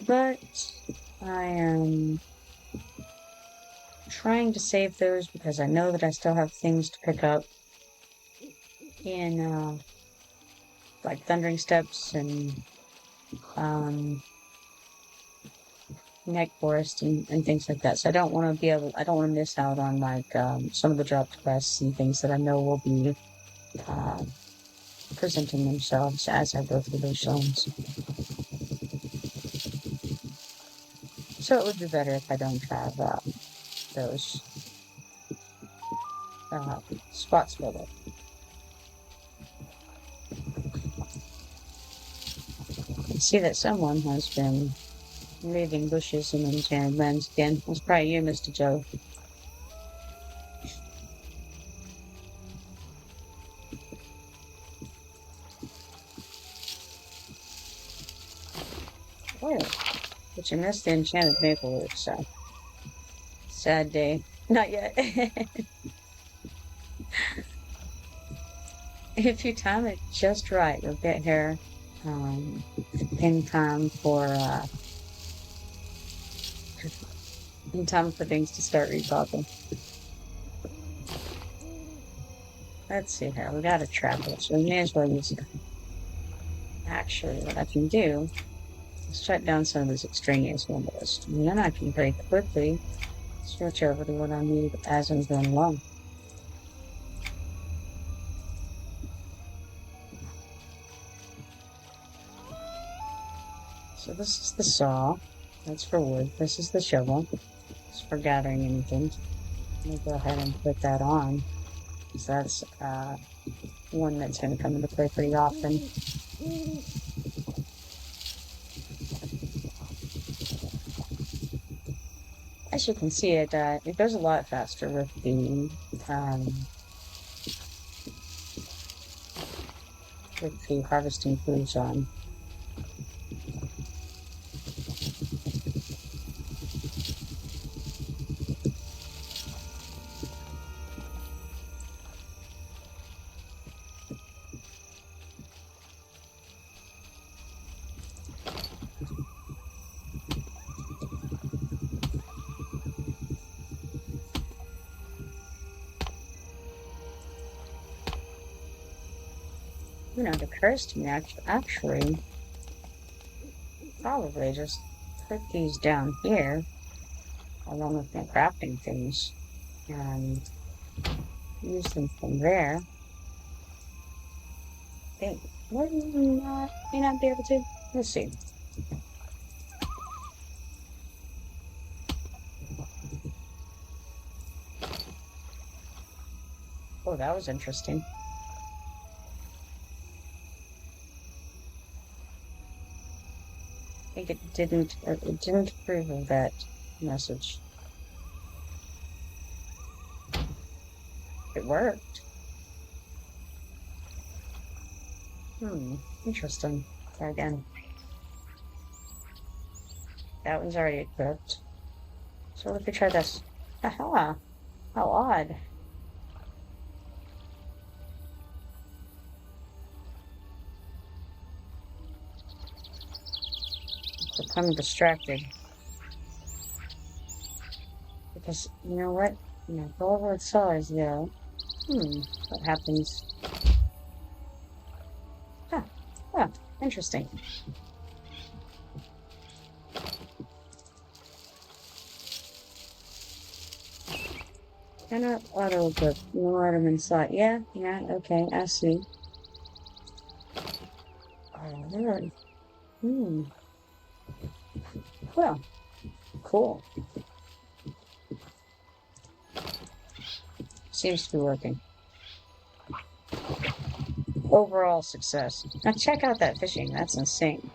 But I am trying to save those because I know that I still have things to pick up in, like Thundering Steps and, Neck Forest and things like that. So I don't want to miss out on like some of the dropped quests and things that I know will be presenting themselves as I go through those zones. So it would be better if I don't have those spots filled up. I see that someone has been raiding bushes in Enchanted Lands again. That's probably you, MistahJelly. Oh, but you missed the enchanted maple leaf, so sad day. Not yet. If you time it just right, you'll get here in time for things to start repopping. Let's see here. We got a trapper, so we may as well use it. Actually, what I can do is shut down some of these extraneous windows, and then I can very quickly switch over to what I need as I'm going along. So this is the saw. That's for wood. This is the shovel. It's for gathering anything. Let me go ahead and put that on. So that's one that's going to come into play pretty often. As you can see, it goes a lot faster with the harvesting foods on. You know, it occurs to me actually probably just put these down here along with my crafting things and use them from there. Okay, may not be able to. Let's see. Oh, that was interesting. I think it didn't approve of that message. It worked. Interesting. Try again. That one's already equipped. So let me try this. Aha! How odd. Becoming distracted. Because, you know what? Go over its size, though. What happens? Oh, interesting. Cannot auto-equip. No item in sight. Yeah, okay, I see. Oh, really? Well, cool. Seems to be working. Overall success. Now check out that fishing. That's insane.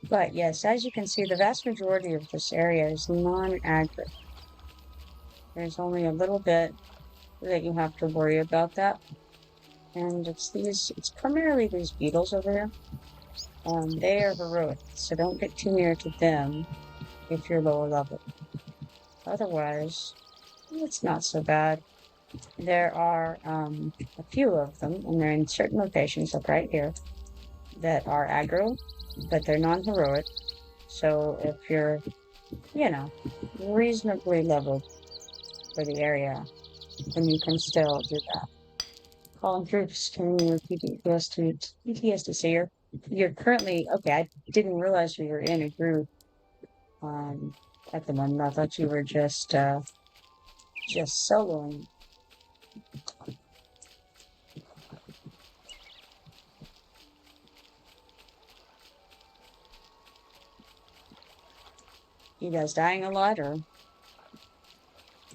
But yes, as you can see, the vast majority of this area is non-agri. There's only a little bit that you have to worry about that. And it's primarily these beetles over here. They are heroic, so don't get too near to them. if you're lower level. Otherwise, it's not so bad. There are a few of them, and they're in certain locations, like right here, that are aggro, but they're non-heroic. So if you're, you know, reasonably leveled for the area, then you can still do that. Calling troops, turning your PTS to say you're currently, okay, I didn't realize you were in a group at the moment. I thought you were just soloing. You guys dying a lot, or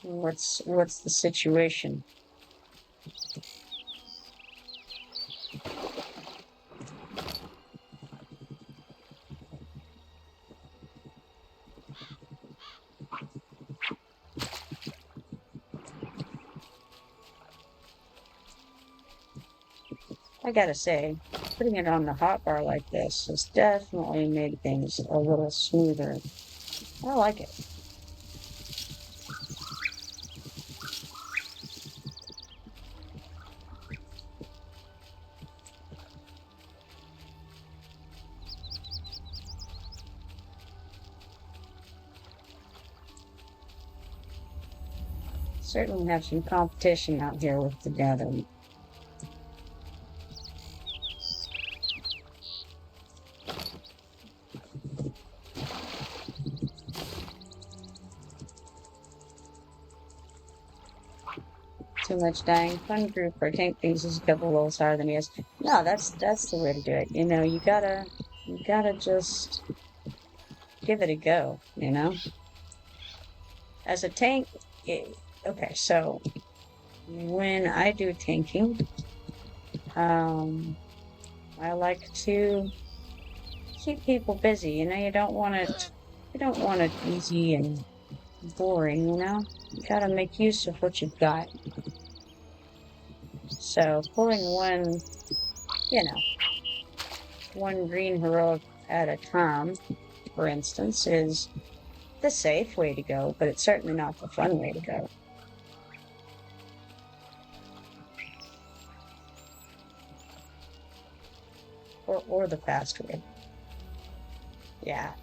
what's the situation? I gotta say, putting it on the hotbar like this has definitely made things a little smoother. I like it. Certainly have some competition out here with the gathering. Too much dying. Fun group or tank things is a couple levels higher than he is. No, that's the way to do it. You know, you gotta just give it a go, you know? As a tank, okay, so when I do tanking, I like to keep people busy. You know, you don't want it easy and boring, you know? You gotta make use of what you've got. So pulling one green heroic at a time, for instance, is the safe way to go, but it's certainly not the fun way to go. Or the fast way. Yeah.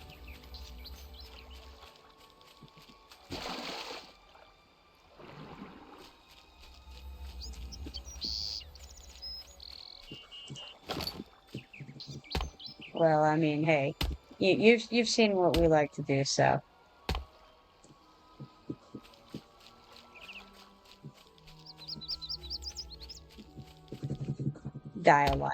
Well, I mean, hey, you've seen what we like to do, so. Die a lot.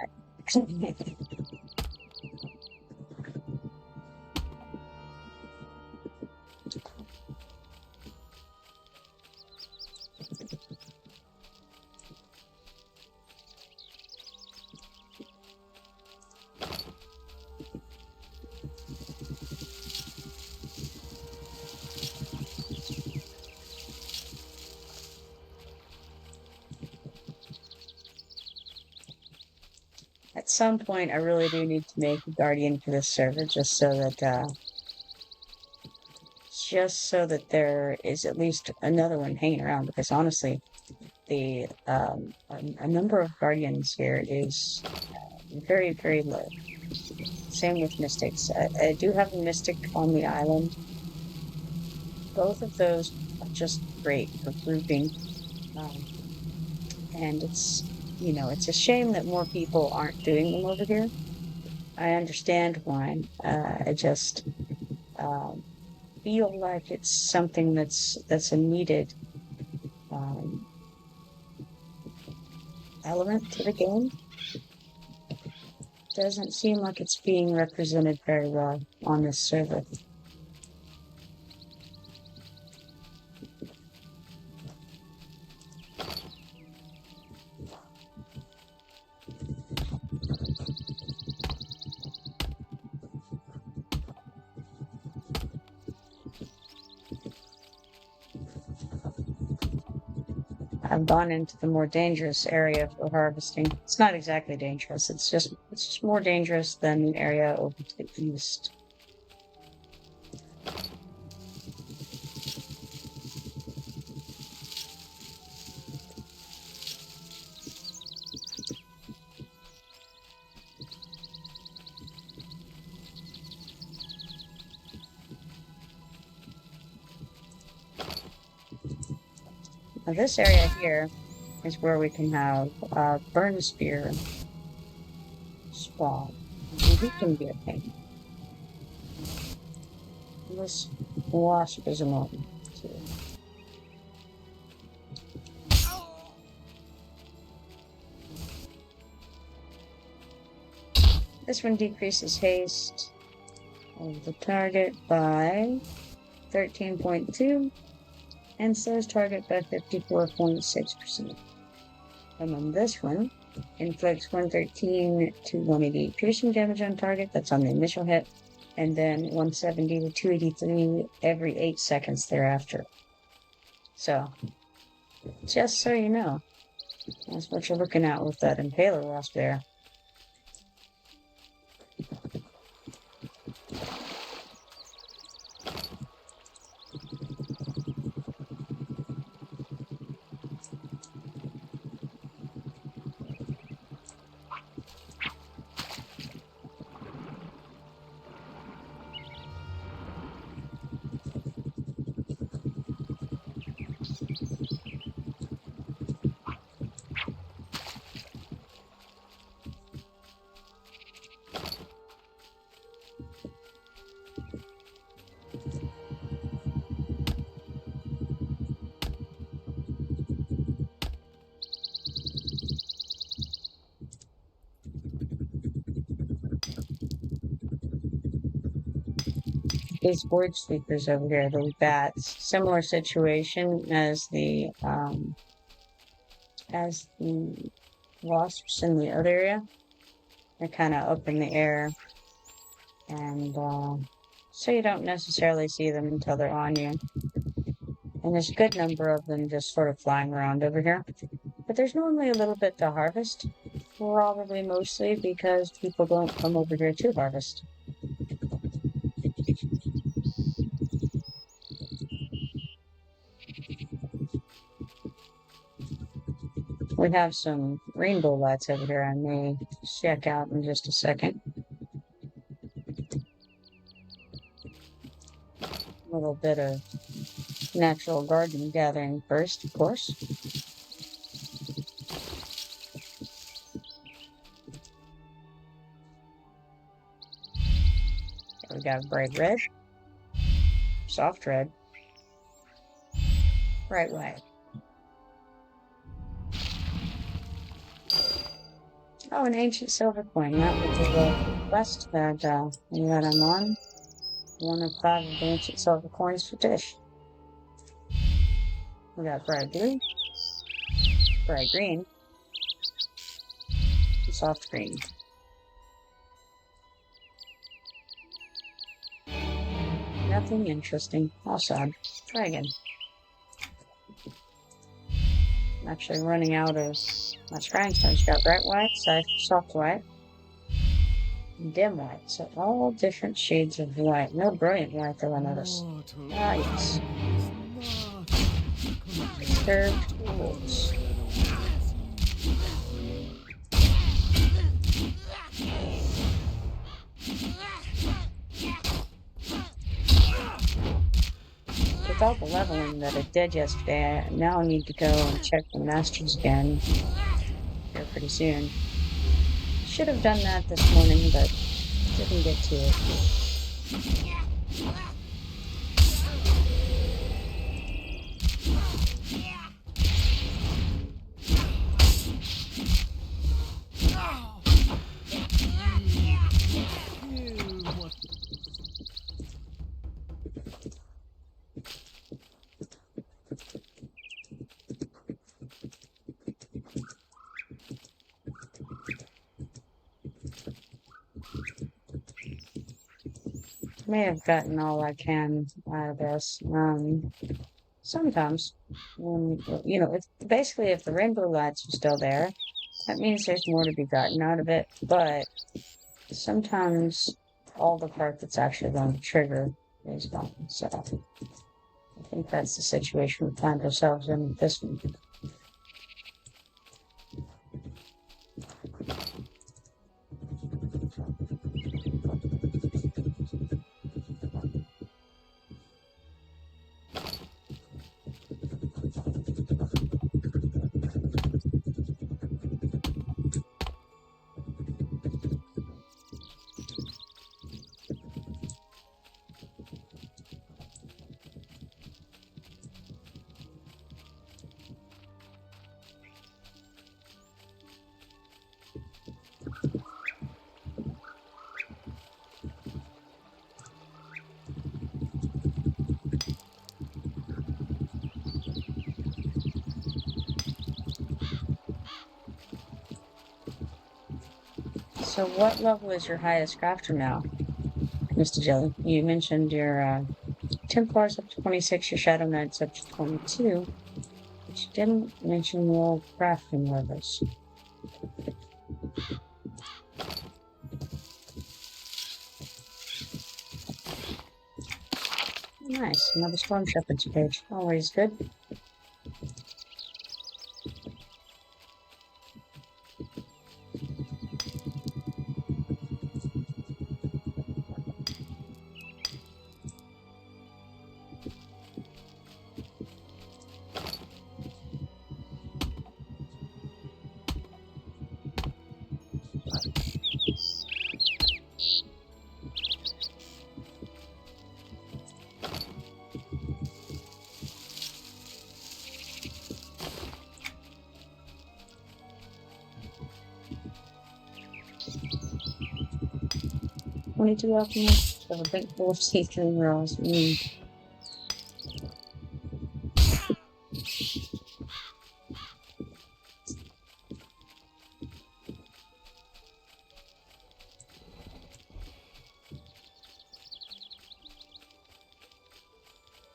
At some point, I really do need to make a guardian for this server, just so that there is at least another one hanging around. Because honestly, the a number of guardians here is very, very low. Same with mystics. I do have a mystic on the island. Both of those are just great for grouping, and it's a shame that more people aren't doing them over here. I understand why. I just feel like it's something that's a needed element to the game. Doesn't seem like it's being represented very well on this server. I've gone into the more dangerous area for harvesting. It's not exactly dangerous. It's just more dangerous than the area over to the east. Now this area here is where we can have burn spear spawn. And he can be a pain. This wasp is annoying too. This one decreases haste of the target by 13.2 and slows target by 54.6%. And then this one inflicts 113 to 180 piercing damage on target. That's on the initial hit. And then 170 to 283 every 8 seconds thereafter. So, just so you know, that's what you're looking at with that Impaler Wasp there. These board sweepers over here, the bats, similar situation as the wasps in the other area. They're kind of up in the air, and so you don't necessarily see them until they're on you. And there's a good number of them just sort of flying around over here. But there's normally a little bit to harvest, probably mostly because people don't come over here to harvest. We have some rainbow lights over here I may check out in just a second. A little bit of natural garden gathering first, of course. We got bright red, soft red, bright white. Oh, an ancient silver coin. That was the quest that I'm on. 1 of 5 of the ancient silver coins for Tish. We got bright blue, bright green, and soft green. Nothing interesting. All sad. Try again. I'm actually running out of my scrying stones. Got bright white, soft white, and dim white. So all different shades of white. No brilliant white though, I notice. Ah, yes. Curved quartz. With all the leveling that I did yesterday, I now need to go and check the masters again here pretty soon. Should have done that this morning, but didn't get to it. May have gotten all I can out of this. Sometimes, if the rainbow lights are still there, that means there's more to be gotten out of it. But sometimes all the part that's actually going to trigger is gone. So I think that's the situation we find ourselves in with this one. So what level is your highest crafter now, MistahJelly? You mentioned your Templar's up to 26, your Shadow Knight's up to 22, but you didn't mention your crafting levels. Nice, another Storm Shepherd's page. Always good. Twenty-two alchemists have a big full of see-through rolls.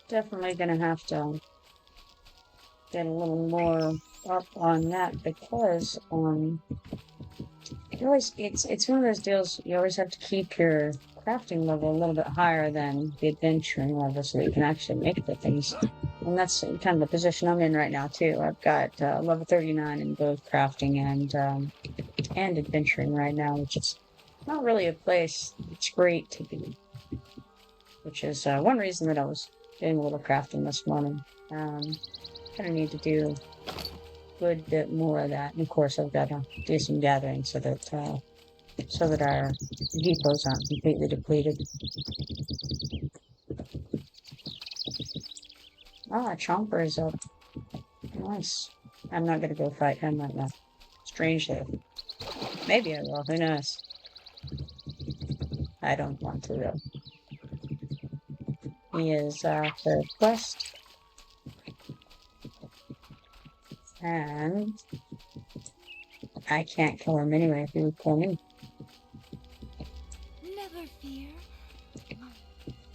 Definitely gonna have to get a little more up on that because it's one of those deals you always have to keep your crafting level a little bit higher than the adventuring level so that you can actually make the things. And that's kind of the position I'm in right now too. I've got level 39 in both crafting and adventuring right now, which is not really a place it's great to be. Which is one reason that I was doing a little crafting this morning. Kind of need to do a good bit more of that. And of course, I've got to do some gathering so that our depots aren't completely depleted. Ah, Chomper is up. Nice. I'm not going to go fight him right now. Strangely. Maybe I will. Who knows? I don't want to, though. He is for quest. And I can't kill him anyway if he would kill me. Never fear.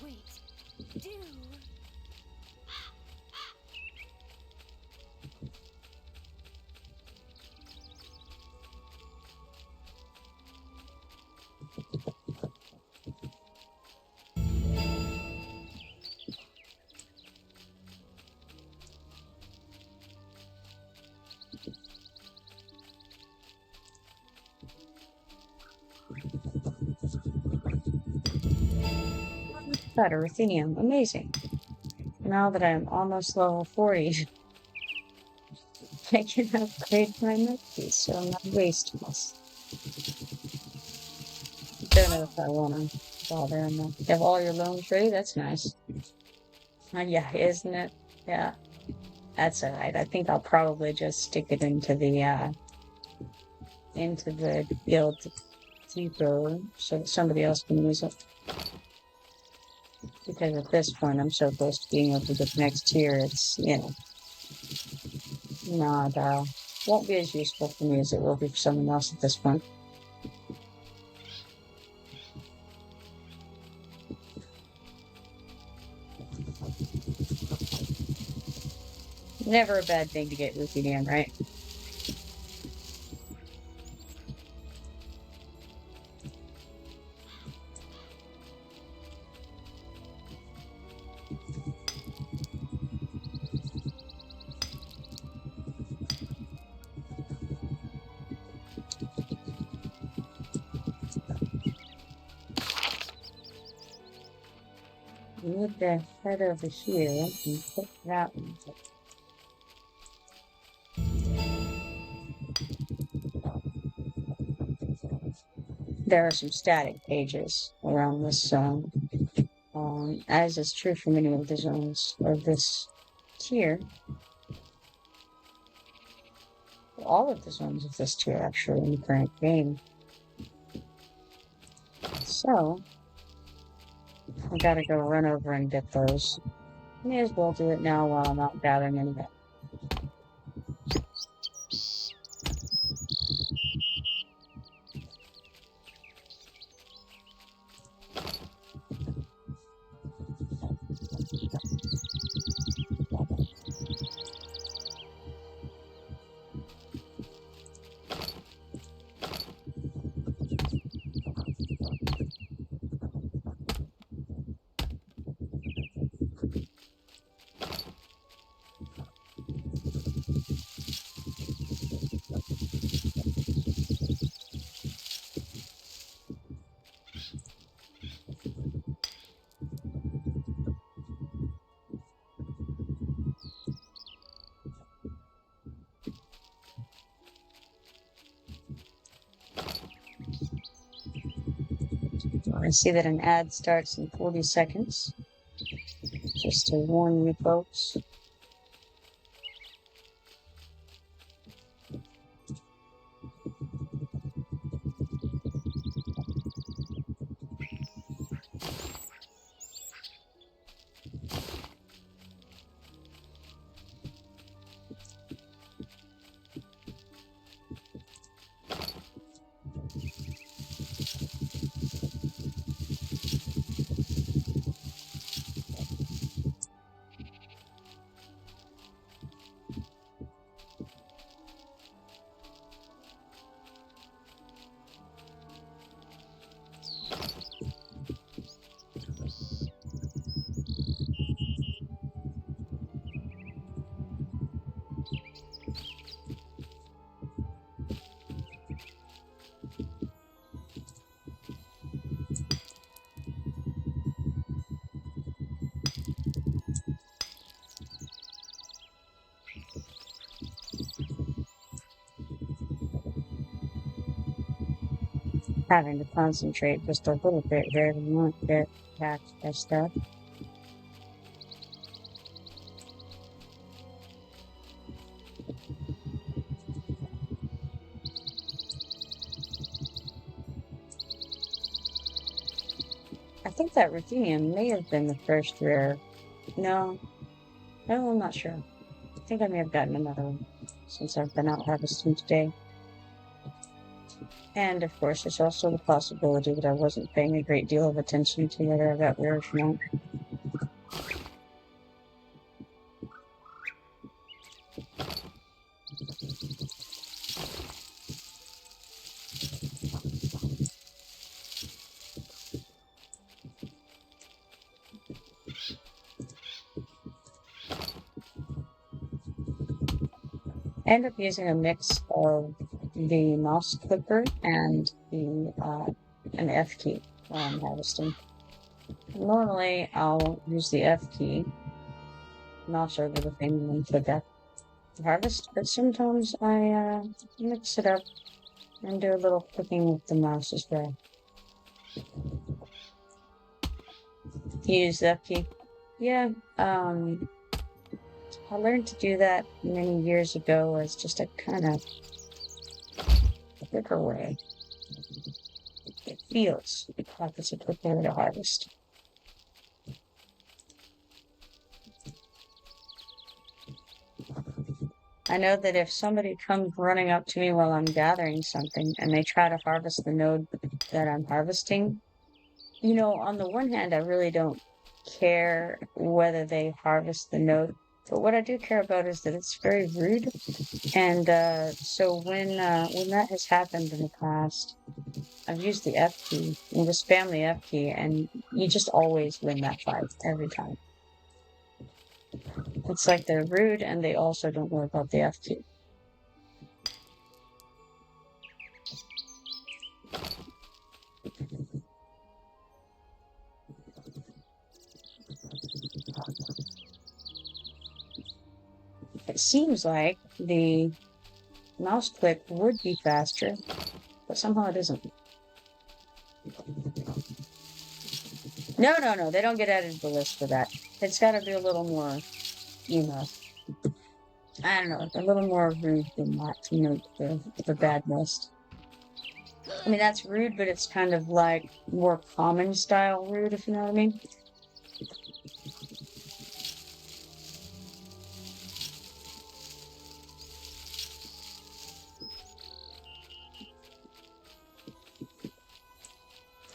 Wait. Do. Got a ruthenium. Amazing. Now that I'm almost level 40, I can upgrade my mech piece, so I'm not wasting this. Don't know if I want to bother or not. You have all your loans ready? That's nice. Yeah, isn't it? Yeah. That's alright. I think I'll probably just stick it into the guild depot so that somebody else can use it. Because at this point, I'm so close to being able to get the next tier, it's, not, won't be as useful for me as it will be for someone else at this point. Never a bad thing to get ruthenium, right? We need to head over here and put that one. There are some static pages around this zone, as is true for many of the zones of this tier. All of the zones of this tier, actually, in the current game. So, I gotta go run over and get those. May as well do it now while I'm out gathering anyway. I see that an ad starts in 40 seconds. Just to warn you folks. Having to concentrate just a little bit there to not get attacked by stuff. I think that ruthenium may have been the first rare. No, I'm not sure. I think I may have gotten another one since I've been out harvesting today. And of course, there's also the possibility that I wasn't paying a great deal of attention to whether I got rare or not. I end up using a mix of the mouse clicker and an F key while I'm harvesting. Normally, I'll use the F key, mouse over the thing, and then click F to harvest, but sometimes I mix it up and do a little clicking with the mouse as well. Use the F key. Yeah, I learned to do that many years ago as just a kind of quicker way. It feels like it's a quick way to harvest. I know that if somebody comes running up to me while I'm gathering something and they try to harvest the node that I'm harvesting, you know, on the one hand, I really don't care whether they harvest the node, but what I do care about is that it's very rude. And so when that has happened in the past, I've used the F key. You just spam the F key, and you just always win that fight every time. It's like they're rude, and they also don't know about the F key. It seems like the mouse click would be faster, but somehow it isn't. No, they don't get added to the list for that. It's got to be a little more, you know, I don't know, a little more rude than that, you know, the bad list. I mean, that's rude, but it's kind of like more common style rude, if you know what I mean.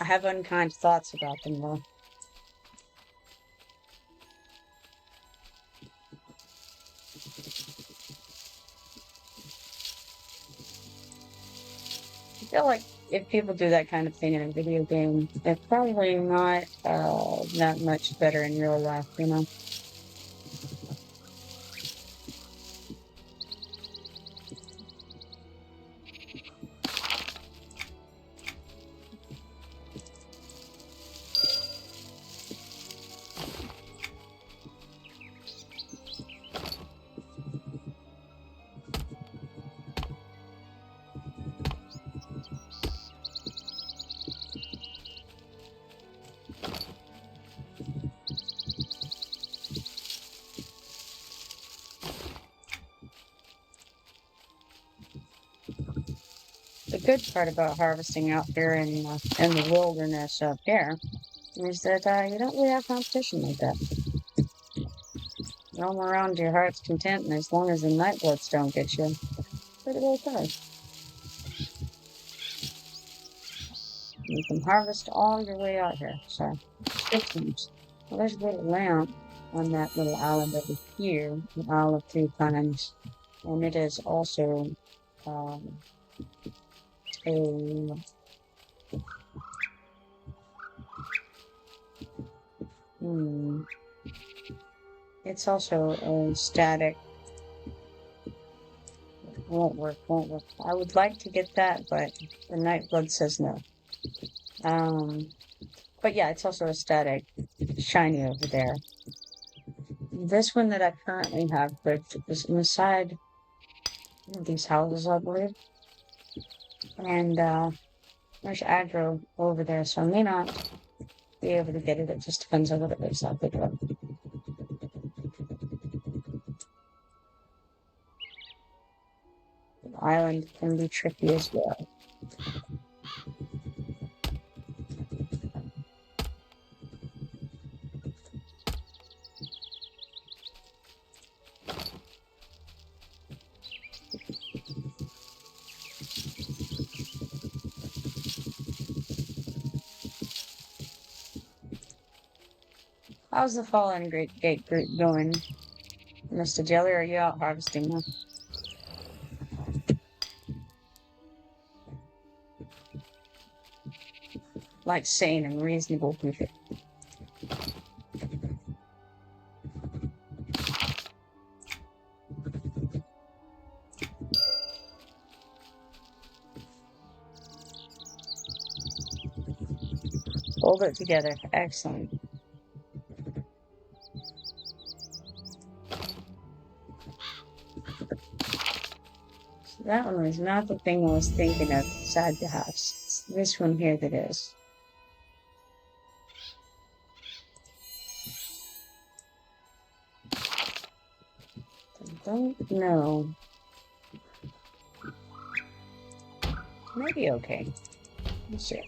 I have unkind thoughts about them, though. I feel like if people do that kind of thing in a video game, they're probably not that much better in real life, you know? good part about harvesting out here in the wilderness up here is that you don't really have competition like that. Roam around to your heart's content, and as long as the nightbloods don't get you, pretty okay. You can harvest all your way out here, so good times. Well, there's a little lamp on that little island over here, the Isle of Three Pines, and it is also a it's also a static. Won't work. I would like to get that, but the Nightblood says no. But yeah, it's also a static shiny over there. This one that I currently have, but is inside these houses, I believe. And there's aggro over there, so I may not be able to get it. It just depends on what it is. I'll pick it up. The island can be tricky as well. How's the fallen great gate group going? MistahJelly, are you out harvesting now? Like sane and reasonable people. Hold it together. Excellent. So that one was not the thing I was thinking of inside the house. It's this one here that is. I don't know. Maybe okay. Let's see.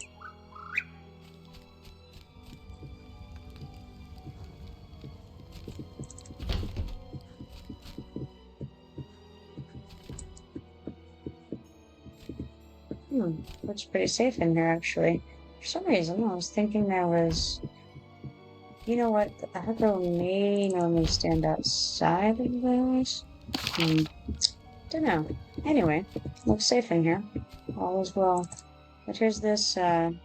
Looks pretty safe in here, actually. For some reason, I was thinking there was... You know what? The aggro may normally stand outside of those. Don't know. Anyway, looks safe in here. All is well. But here's this, photographer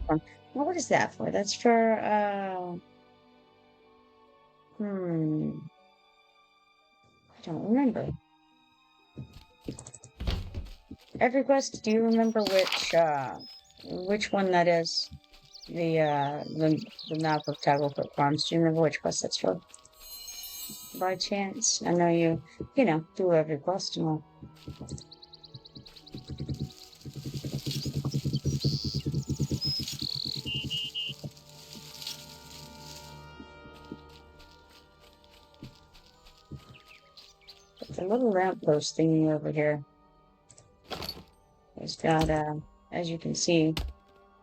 form. Well, what is that for? That's for, I don't remember. EverQuest, do you remember which one that is? The map of Tagglefoot Farms. Do you remember which quest that's for? By chance? I know you do EverQuest and all. It's a little lamppost thingy over here. It's got, as you can see,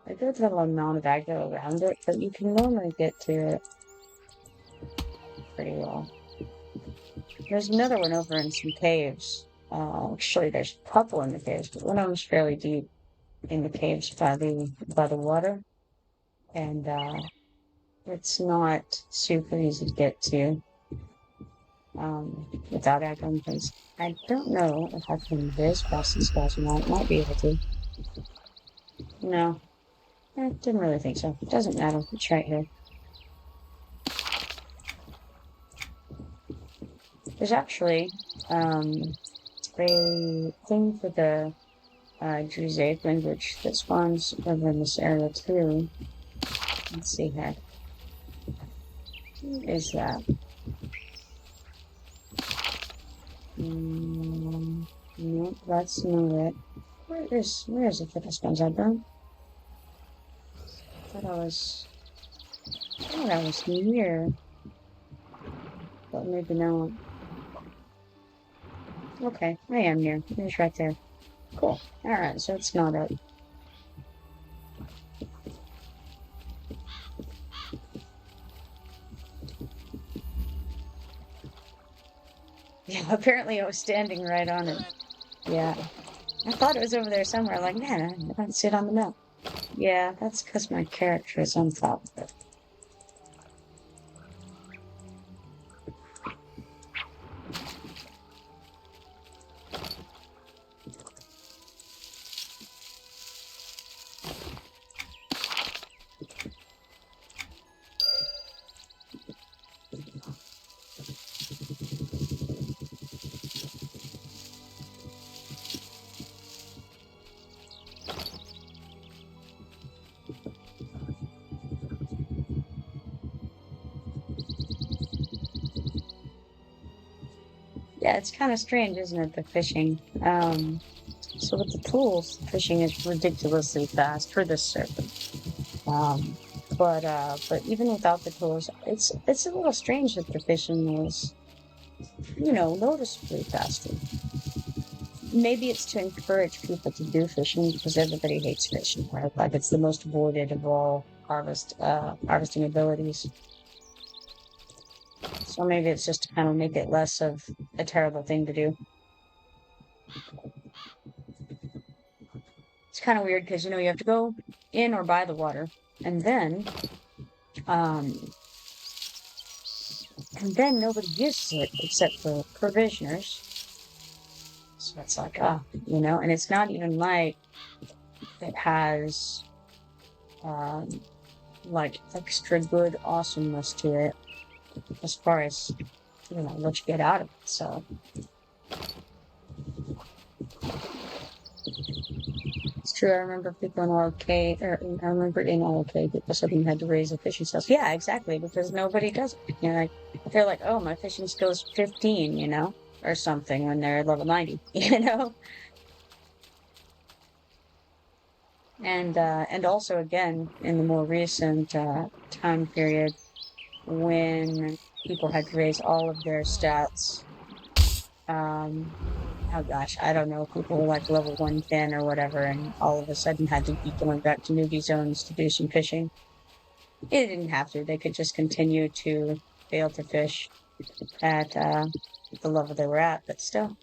a good little amount of aggro around it, but you can normally get to it pretty well. There's another one over in some caves. Actually, there's a couple in the caves, but one of them's fairly deep in the caves by the water, and it's not super easy to get to without aggro and things. I don't know if I can this past these guys or not. Might be able to. No. Didn't really think so. Doesn't matter. It's right here. There's actually a thing for the Druzaic language that spawns over in this area too. Let's see here. What is that? Nope, that's not it. Where is it for the spawns I done? I thought I was near. But maybe not. Okay, I am near. It's right there. Cool. Alright, so it's not a... Yeah, apparently I was standing right on it. Yeah. I thought it was over there somewhere. Like, man, I don't see it on the map. Yeah, that's because my character is on top of it. Yeah, it's kind of strange, isn't it, the fishing? So with the tools, fishing is ridiculously fast for this server. But even without the tools, it's a little strange that the fishing is, noticeably faster. Maybe it's to encourage people to do fishing because everybody hates fishing, right? Like it's the most avoided of all harvesting abilities. So maybe it's just to kind of make it less of a terrible thing to do. It's kind of weird because, you have to go in or by the water, and then nobody uses it except for provisioners. So it's like, and it's not even like it has, like extra good awesomeness to it as far as, what you get out of it. So it's true. I remember people in RLK, I remember in RLK, people said you had to raise a fishing skills. Yeah, exactly, because nobody does it. They're like, oh, my fishing skills 15, or something when they're level 90, And also, again, in the more recent time period, when people had to raise all of their stats, oh gosh, I don't know, people were like level 110 or whatever, and all of a sudden had to be going back to newbie zones to do some fishing. It didn't have to. They could just continue to fail to fish at the level they were at, but still.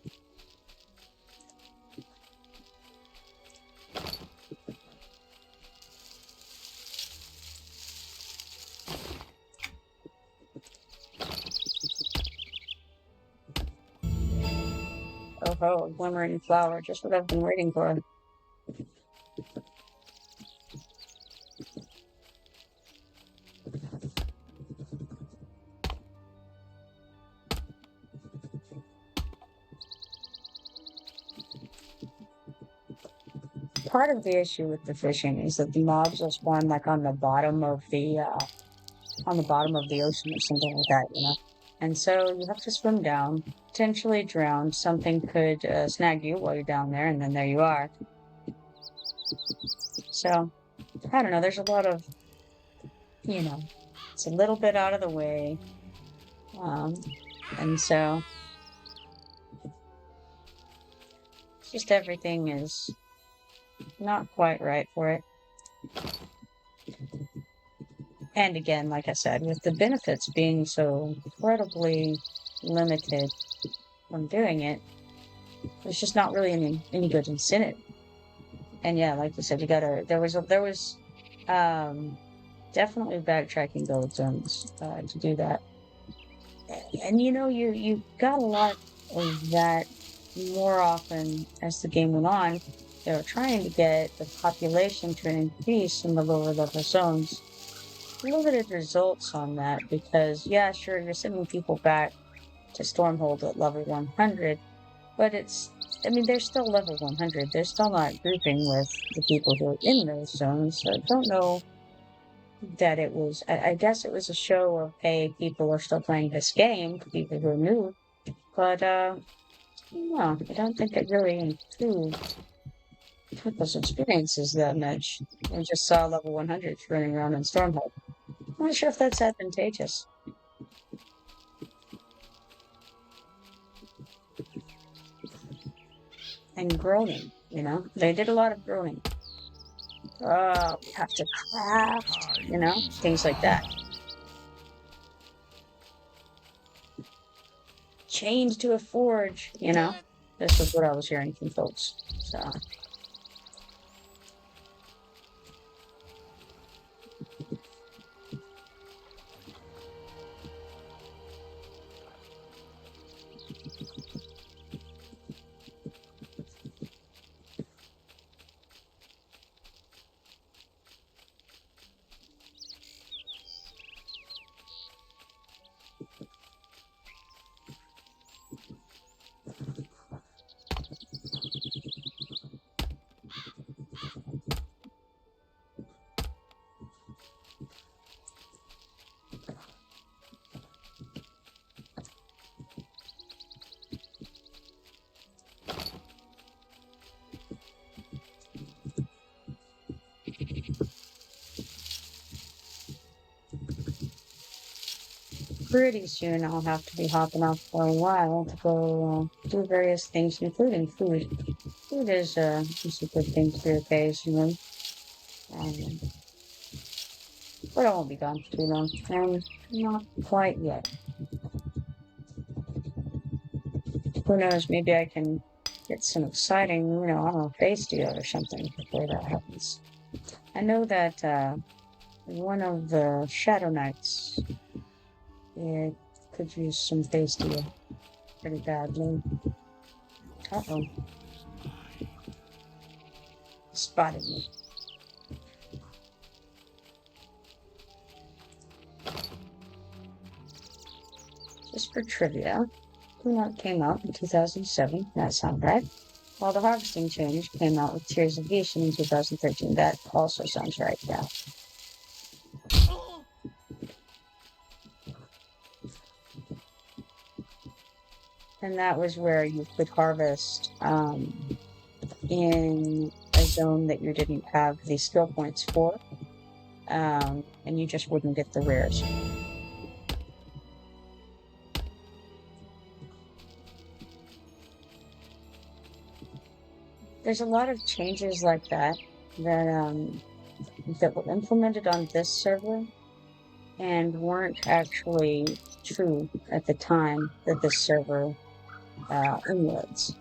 Oh ho, glimmering flower, just what I've been waiting for. Part of the issue with the fishing is that the mobs will spawn like on the bottom of the ocean or something like that, And so you have to swim down, potentially drown. Something could snag you while you're down there, and then there you are. So, I don't know, there's a lot of, it's a little bit out of the way. And so, just everything is not quite right for it. And again, like I said, with the benefits being so incredibly limited when doing it, there's just not really any good incentive. And yeah, like you said, there was definitely backtracking gold zones to do that. And you got a lot of that more often as the game went on. They were trying to get the population to increase in the lower level zones. Limited results on that because, yeah, sure, you're sending people back to Stormhold at level 100, but they're still level 100. They're still not grouping with the people who are in those zones, so I don't know that it was, I guess it was a show of, hey, people are still playing this game, people who are new, but, no, I don't think it really improved people's experiences that much. I just saw level 100s running around in Stormhold. I'm not sure if that's advantageous. And groaning. You know, they did a lot of groaning. Oh, we have to craft, you know, things like that. Chained to a forge, you know. This was what I was hearing from folks. So. Pretty soon I'll have to be hopping off for a while to go do various things, including food. Food is a good thing to do occasionally. But I won't be gone for too long. Not quite yet. Who knows, maybe I can get some exciting, I don't know, face deal or something before that happens. I know that one of the Shadow Knights, it could use some face deal pretty badly. Uh-oh. Spotted me. Just for trivia, Kunat came out in 2007, that sounds right. While the Harvesting Change came out with Tears of Vision in 2013, that also sounds right, yeah. And that was where you could harvest in a zone that you didn't have the skill points for, and you just wouldn't get the rares. There's a lot of changes like that that were implemented on this server and weren't actually true at the time that this server emulates.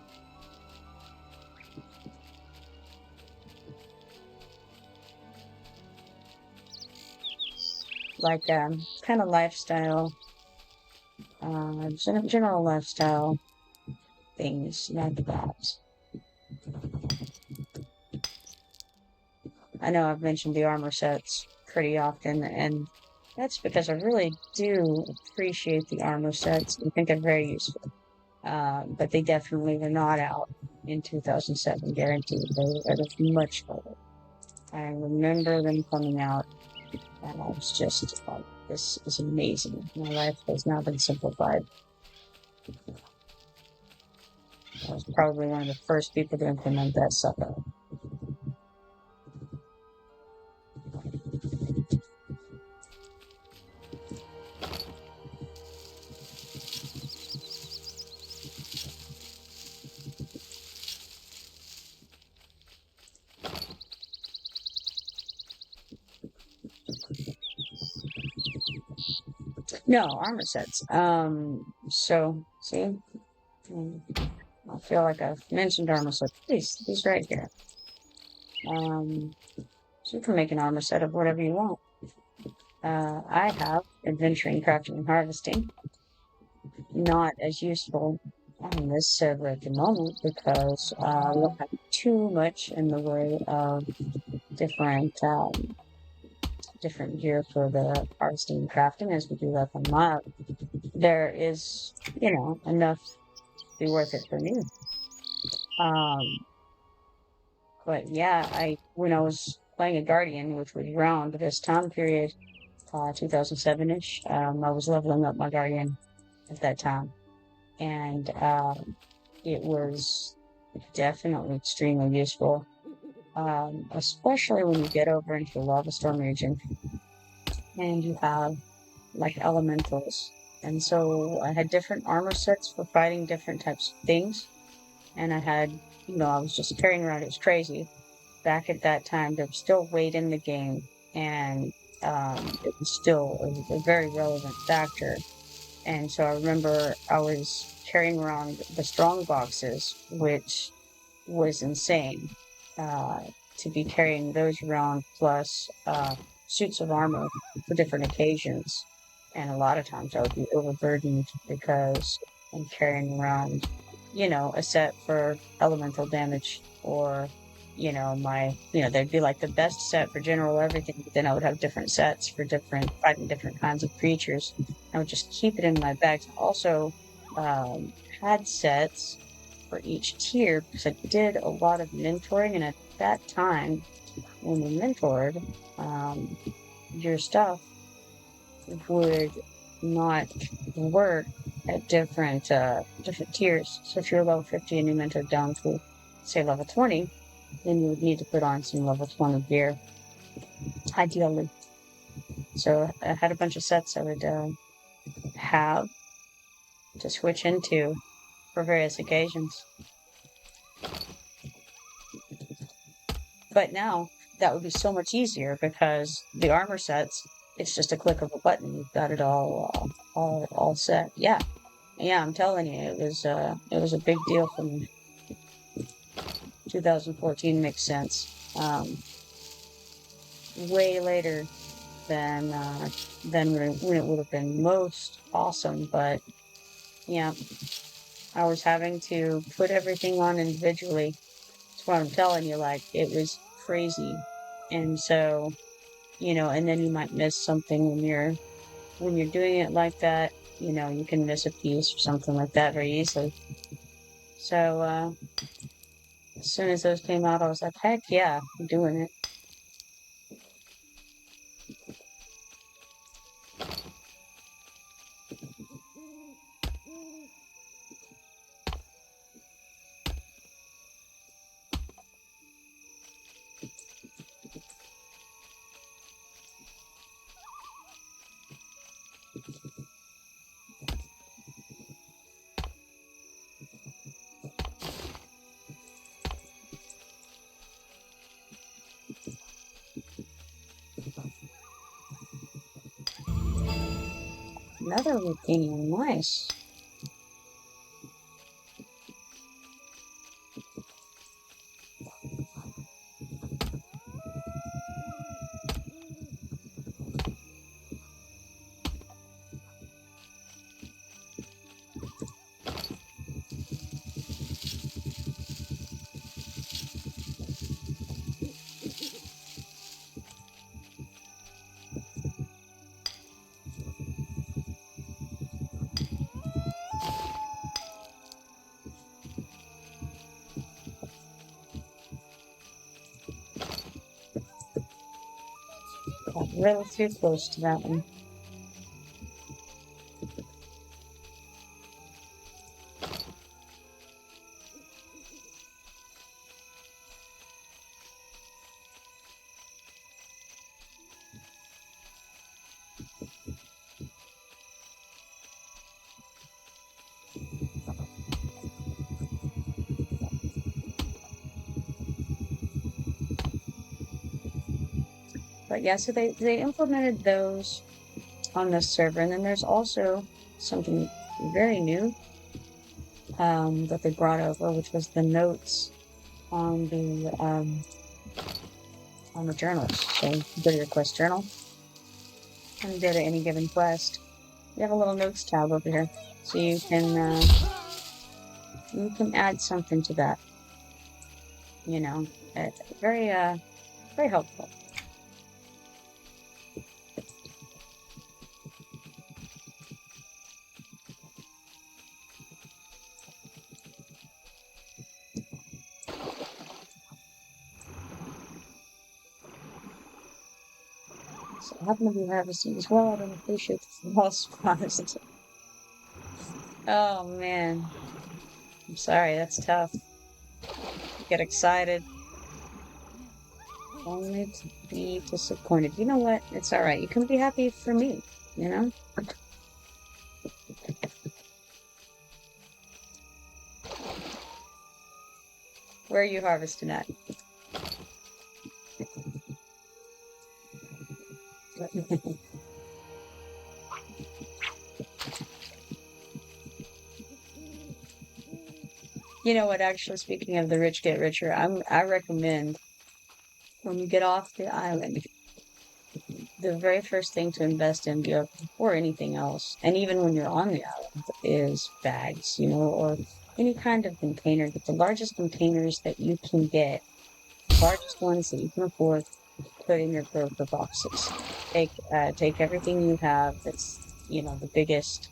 Like kind of lifestyle, general lifestyle things like that. I know I've mentioned the armor sets pretty often, and that's because I really do appreciate the armor sets and think they're very useful. But they definitely were not out in 2007, guaranteed. They were much better. I remember them coming out, and I was just like, this is amazing. My life has now been simplified. I was probably one of the first people to implement that sucker. No, armor sets. So, see? I feel like I've mentioned armor sets. These right here. So you can make an armor set of whatever you want. I have adventuring, crafting, and harvesting. Not as useful on this server at the moment because we don't have too much in the way of different gear for the harvesting and crafting as we do that on mod. There is, enough to be worth it for me. But yeah, when I was playing a Guardian, which was around this time period, 2007-ish, I was leveling up my Guardian at that time. And it was definitely extremely useful, especially when you get over into the Lava Storm region and you have like elementals. And so I had different armor sets for fighting different types of things. and I had, I was just carrying around. It was crazy. Back at that time, there was still weight in the game, and it was still a very relevant factor. And so I remember I was carrying around the strong boxes, which was insane to be carrying those around, plus suits of armor for different occasions. And a lot of times I would be overburdened because I'm carrying around, a set for elemental damage, or, there'd be like the best set for general everything, but then I would have different sets for fighting different kinds of creatures. I would just keep it in my bags. Also, had sets for each tier because I did a lot of mentoring, and at that time, when you mentored, your stuff would not work at different tiers. So if you're level 50 and you mentored down to, say, level 20, then you would need to put on some level 20 gear, ideally. So I had a bunch of sets I would have to switch into for various occasions. But now that would be so much easier because the armor sets, it's just a click of a button. You've got it all set. Yeah, I'm telling you, it was a big deal for me. 2014 makes sense. Way later than when it would have been most awesome. But yeah, I was having to put everything on individually. That's what I'm telling you. Like, it was crazy. And so, and then you might miss something when you're doing it like that. You can miss a piece or something like that very easily. So as soon as those came out, I was like, heck yeah, I'm doing it. Another routine, nice. Got really too close to that one. But yeah, so they implemented those on this server, and then there's also something very new that they brought over, which was the notes on the journals. So you go to your quest journal, and you go to any given quest. You have a little notes tab over here, so you can add something to that. It's very very helpful. So I happen to be harvesting as well. I don't appreciate the small spawns. Oh man, I'm sorry. That's tough. Get excited, only to be disappointed. You know what? It's all right. You can be happy for me. Where are you harvesting at? You know what, actually, speaking of the rich get richer, I recommend when you get off the island, the very first thing to invest in before anything else, and even when you're on the island, is bags, or any kind of container. But the largest containers that you can get, largest ones that you can afford, put in your broker boxes. Take everything you have that's, the biggest,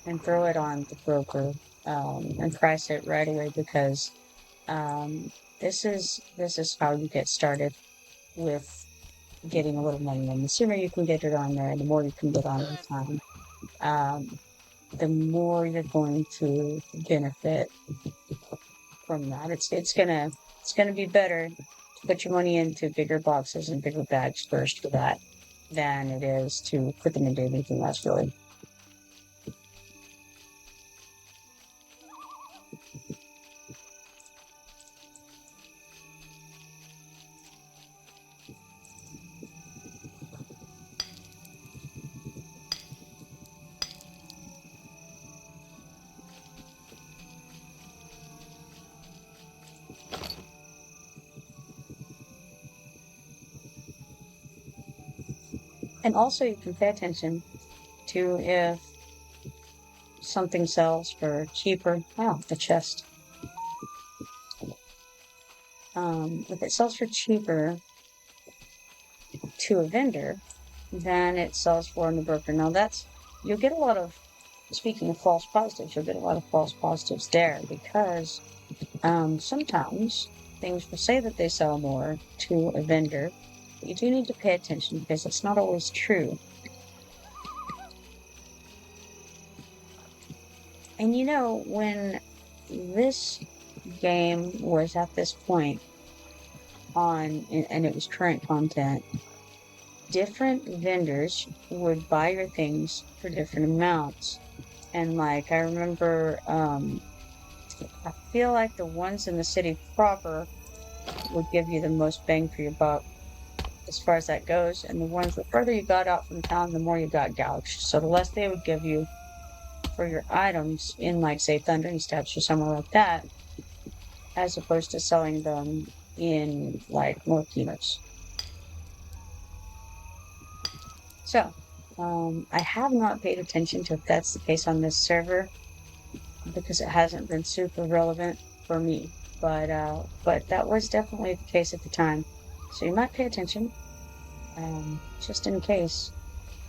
and throw it on the broker, and price it right away, because this is how you get started with getting a little money. And the sooner you can get it on there, the more you can get on in time, the more you're going to benefit from that. It's gonna be better to put your money into bigger boxes and bigger bags first for that than it is to put them into anything else, really. And also, you can pay attention to if something sells for cheaper. Wow, the chest. If it sells for cheaper to a vendor than it sells for in the broker. Now, you'll get a lot of, speaking of false positives, you'll get a lot of false positives there, because sometimes things will say that they sell more to a vendor. You do need to pay attention, because it's not always true. And when this game was at this point and it was current content, different vendors would buy your things for different amounts. And I remember, I feel like the ones in the city proper would give you the most bang for your buck as far as that goes. And the ones, the further you got out from town, the more you got gouged. So the less they would give you for your items in, say, Thundering Steps or somewhere like that, as opposed to selling them in, more kilos. So, I have not paid attention to if that's the case on this server, because it hasn't been super relevant for me. But that was definitely the case at the time. So you might pay attention, just in case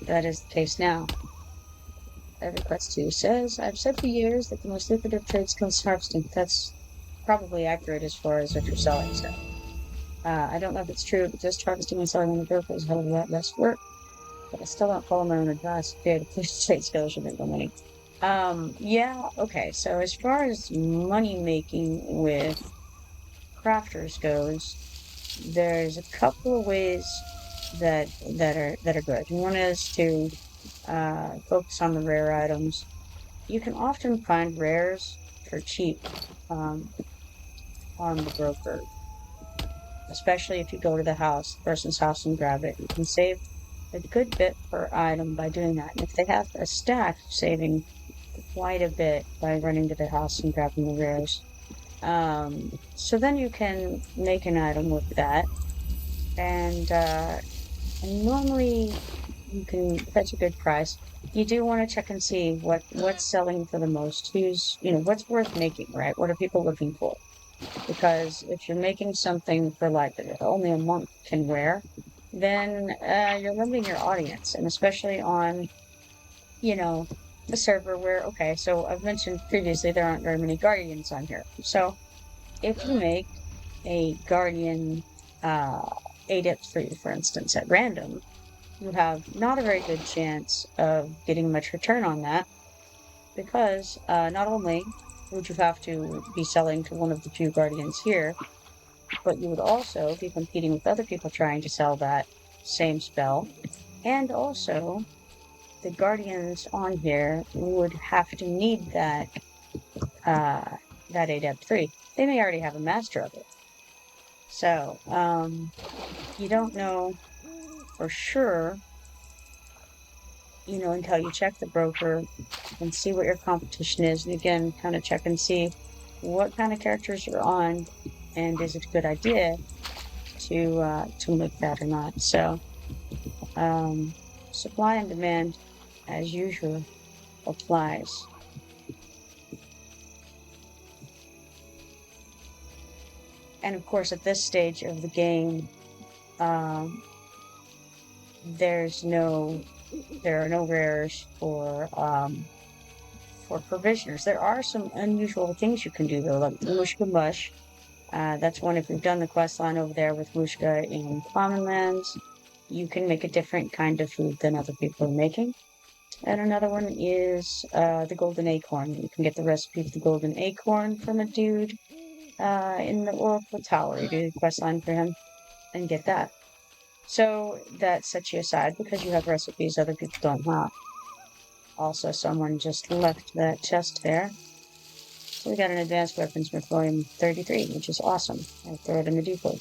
that is the case now. EverQuest 2 says, I've said for years that the most lucrative trade skill is harvesting. That's probably accurate as far as if you're selling stuff. I don't know if it's true, but just harvesting and selling on the broker is a hell of a lot less work. But I still don't follow my own advice. Create a trade skill should make more money. Yeah, okay. So as far as money making with crafters goes, there's a couple of ways that are good. One is to focus on the rare items. You can often find rares for cheap on the broker, especially if you go to the person's house, and grab it. You can save a good bit per item by doing that. And if they have a stack, saving quite a bit by running to their house and grabbing the rares. So then you can make an item with that, and normally you can fetch a good price. You do want to check and see what's selling for the most, what's worth making, right? What are people looking for? Because if you're making something for that only a monk can wear, then you're limiting your audience, and especially on, the server where, okay, so I've mentioned previously there aren't very many guardians on here. So if you make a guardian 8-3, for instance, at random, you have not a very good chance of getting much return on that, because not only would you have to be selling to one of the few guardians here, but you would also be competing with other people trying to sell that same spell. And also, the guardians on here would have to need that that adept free. They may already have a master of it. So, you don't know for sure, until you check the broker and see what your competition is. And again, kind of check and see what kind of characters you're on, and is it a good idea to make that or not. So, supply and demand, as usual, applies. And of course, at this stage of the game, there are no rares for provisioners. There are some unusual things you can do though, like the Mushka Mush. That's one, if you've done the quest line over there with Mushka in Common Lands, you can make a different kind of food than other people are making. And another one is the Golden Acorn. You can get the recipe for the Golden Acorn from a dude in the Oracle Tower. You do the quest line for him and get that. So that sets you aside because you have recipes other people don't have. Also, someone just left that chest there. So we got an advanced weapons with volume 33, which is awesome. I'll throw it in the depot.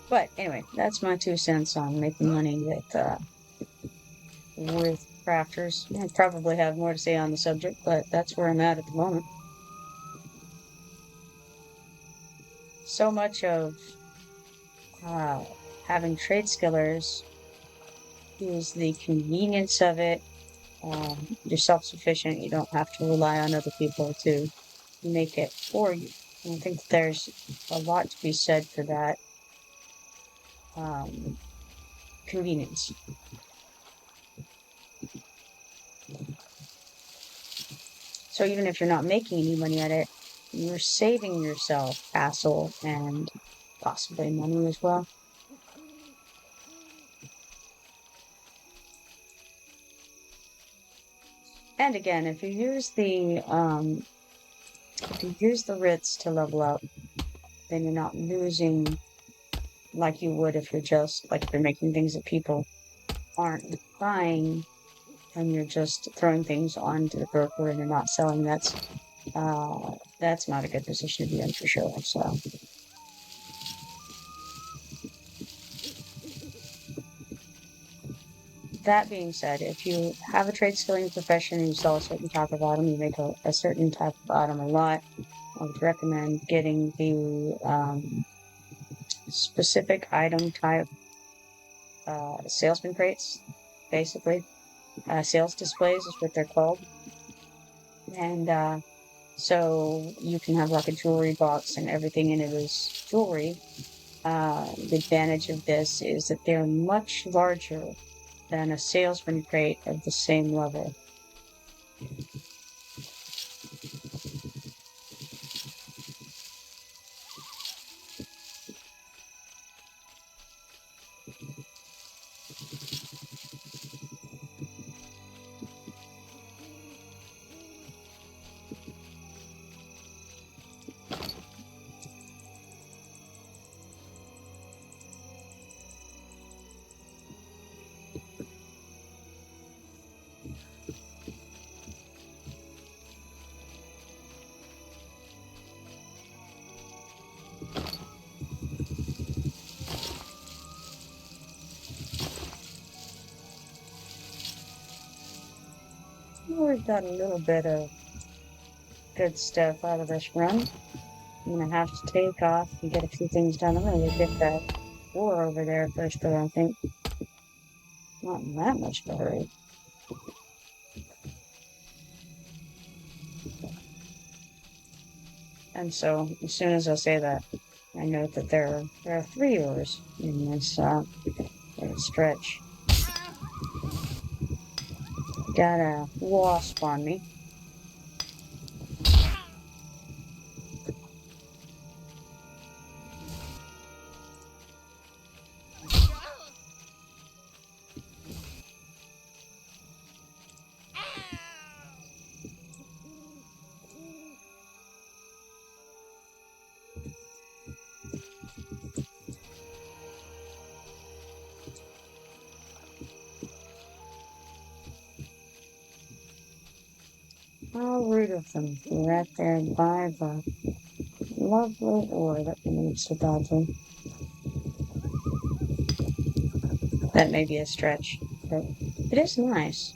But anyway, that's my 2 cents on making money with crafters. I probably have more to say on the subject, but that's where I'm at the moment. So much of having trade skillers is the convenience of it. You're self-sufficient. You don't have to rely on other people to make it for you. And I think there's a lot to be said for that convenience. So even if you're not making any money at it, you're saving yourself hassle and possibly money as well. And again, if you use the writs to level up, then you're not losing like you would if you're making things that people aren't buying, and you're just throwing things onto the broker and you're not selling. That's not a good position to be in for sure. So. That being said, if you have a trade skilling profession and you sell a certain type of item, you make a certain type of item a lot, I would recommend getting the specific item type salesman crates, basically. Sales displays is what they're called. And so you can have like a jewelry box and everything in it is jewelry. The advantage of this is that they're much larger than a salesman crate of the same level. We've got a little bit of good stuff out of this run. I'm gonna have to take off and get a few things done. I'm gonna get that ore over there first, but I think not in that much of a hurry. And so, as soon as I say that, I note that there are 3 ores in this stretch. Got a wasp on me. whole root of them right there by the lovely ore that we need so badly. That may be a stretch, but it is nice.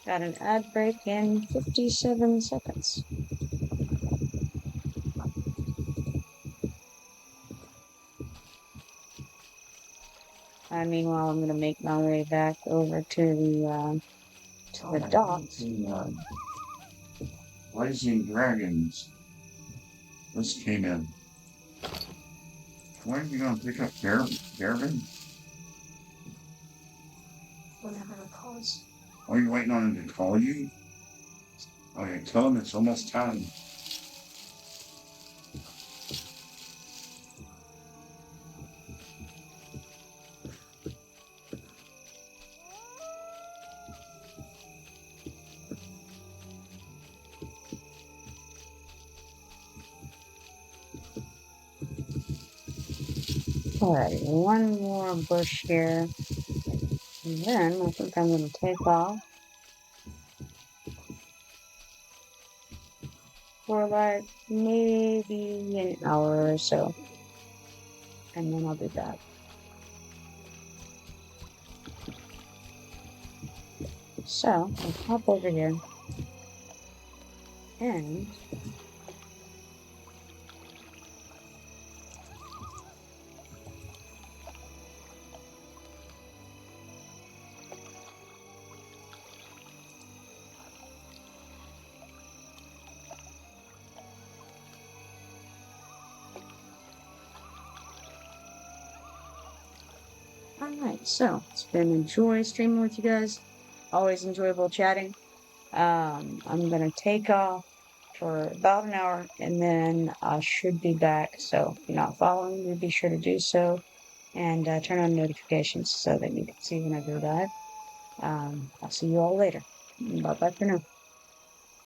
Got an ad break in 57 seconds. Meanwhile, I'm gonna make my way back over to the docks. Blazing dragons. This came in. When are you gonna pick up Garvin? Whenever it calls. Are you waiting on him to call you? Okay, tell him it's almost time. Alright, one more bush here. And then I think I'm gonna take off for like maybe an hour or so. And then I'll be back. So I'll hop over here and alright, so it's been a joy streaming with you guys. Always enjoyable chatting. I'm gonna take off for about an hour and then I should be back. So if you're not following me, be sure to do so and turn on notifications so that you can see when I go live. I'll see you all later. Bye bye for now.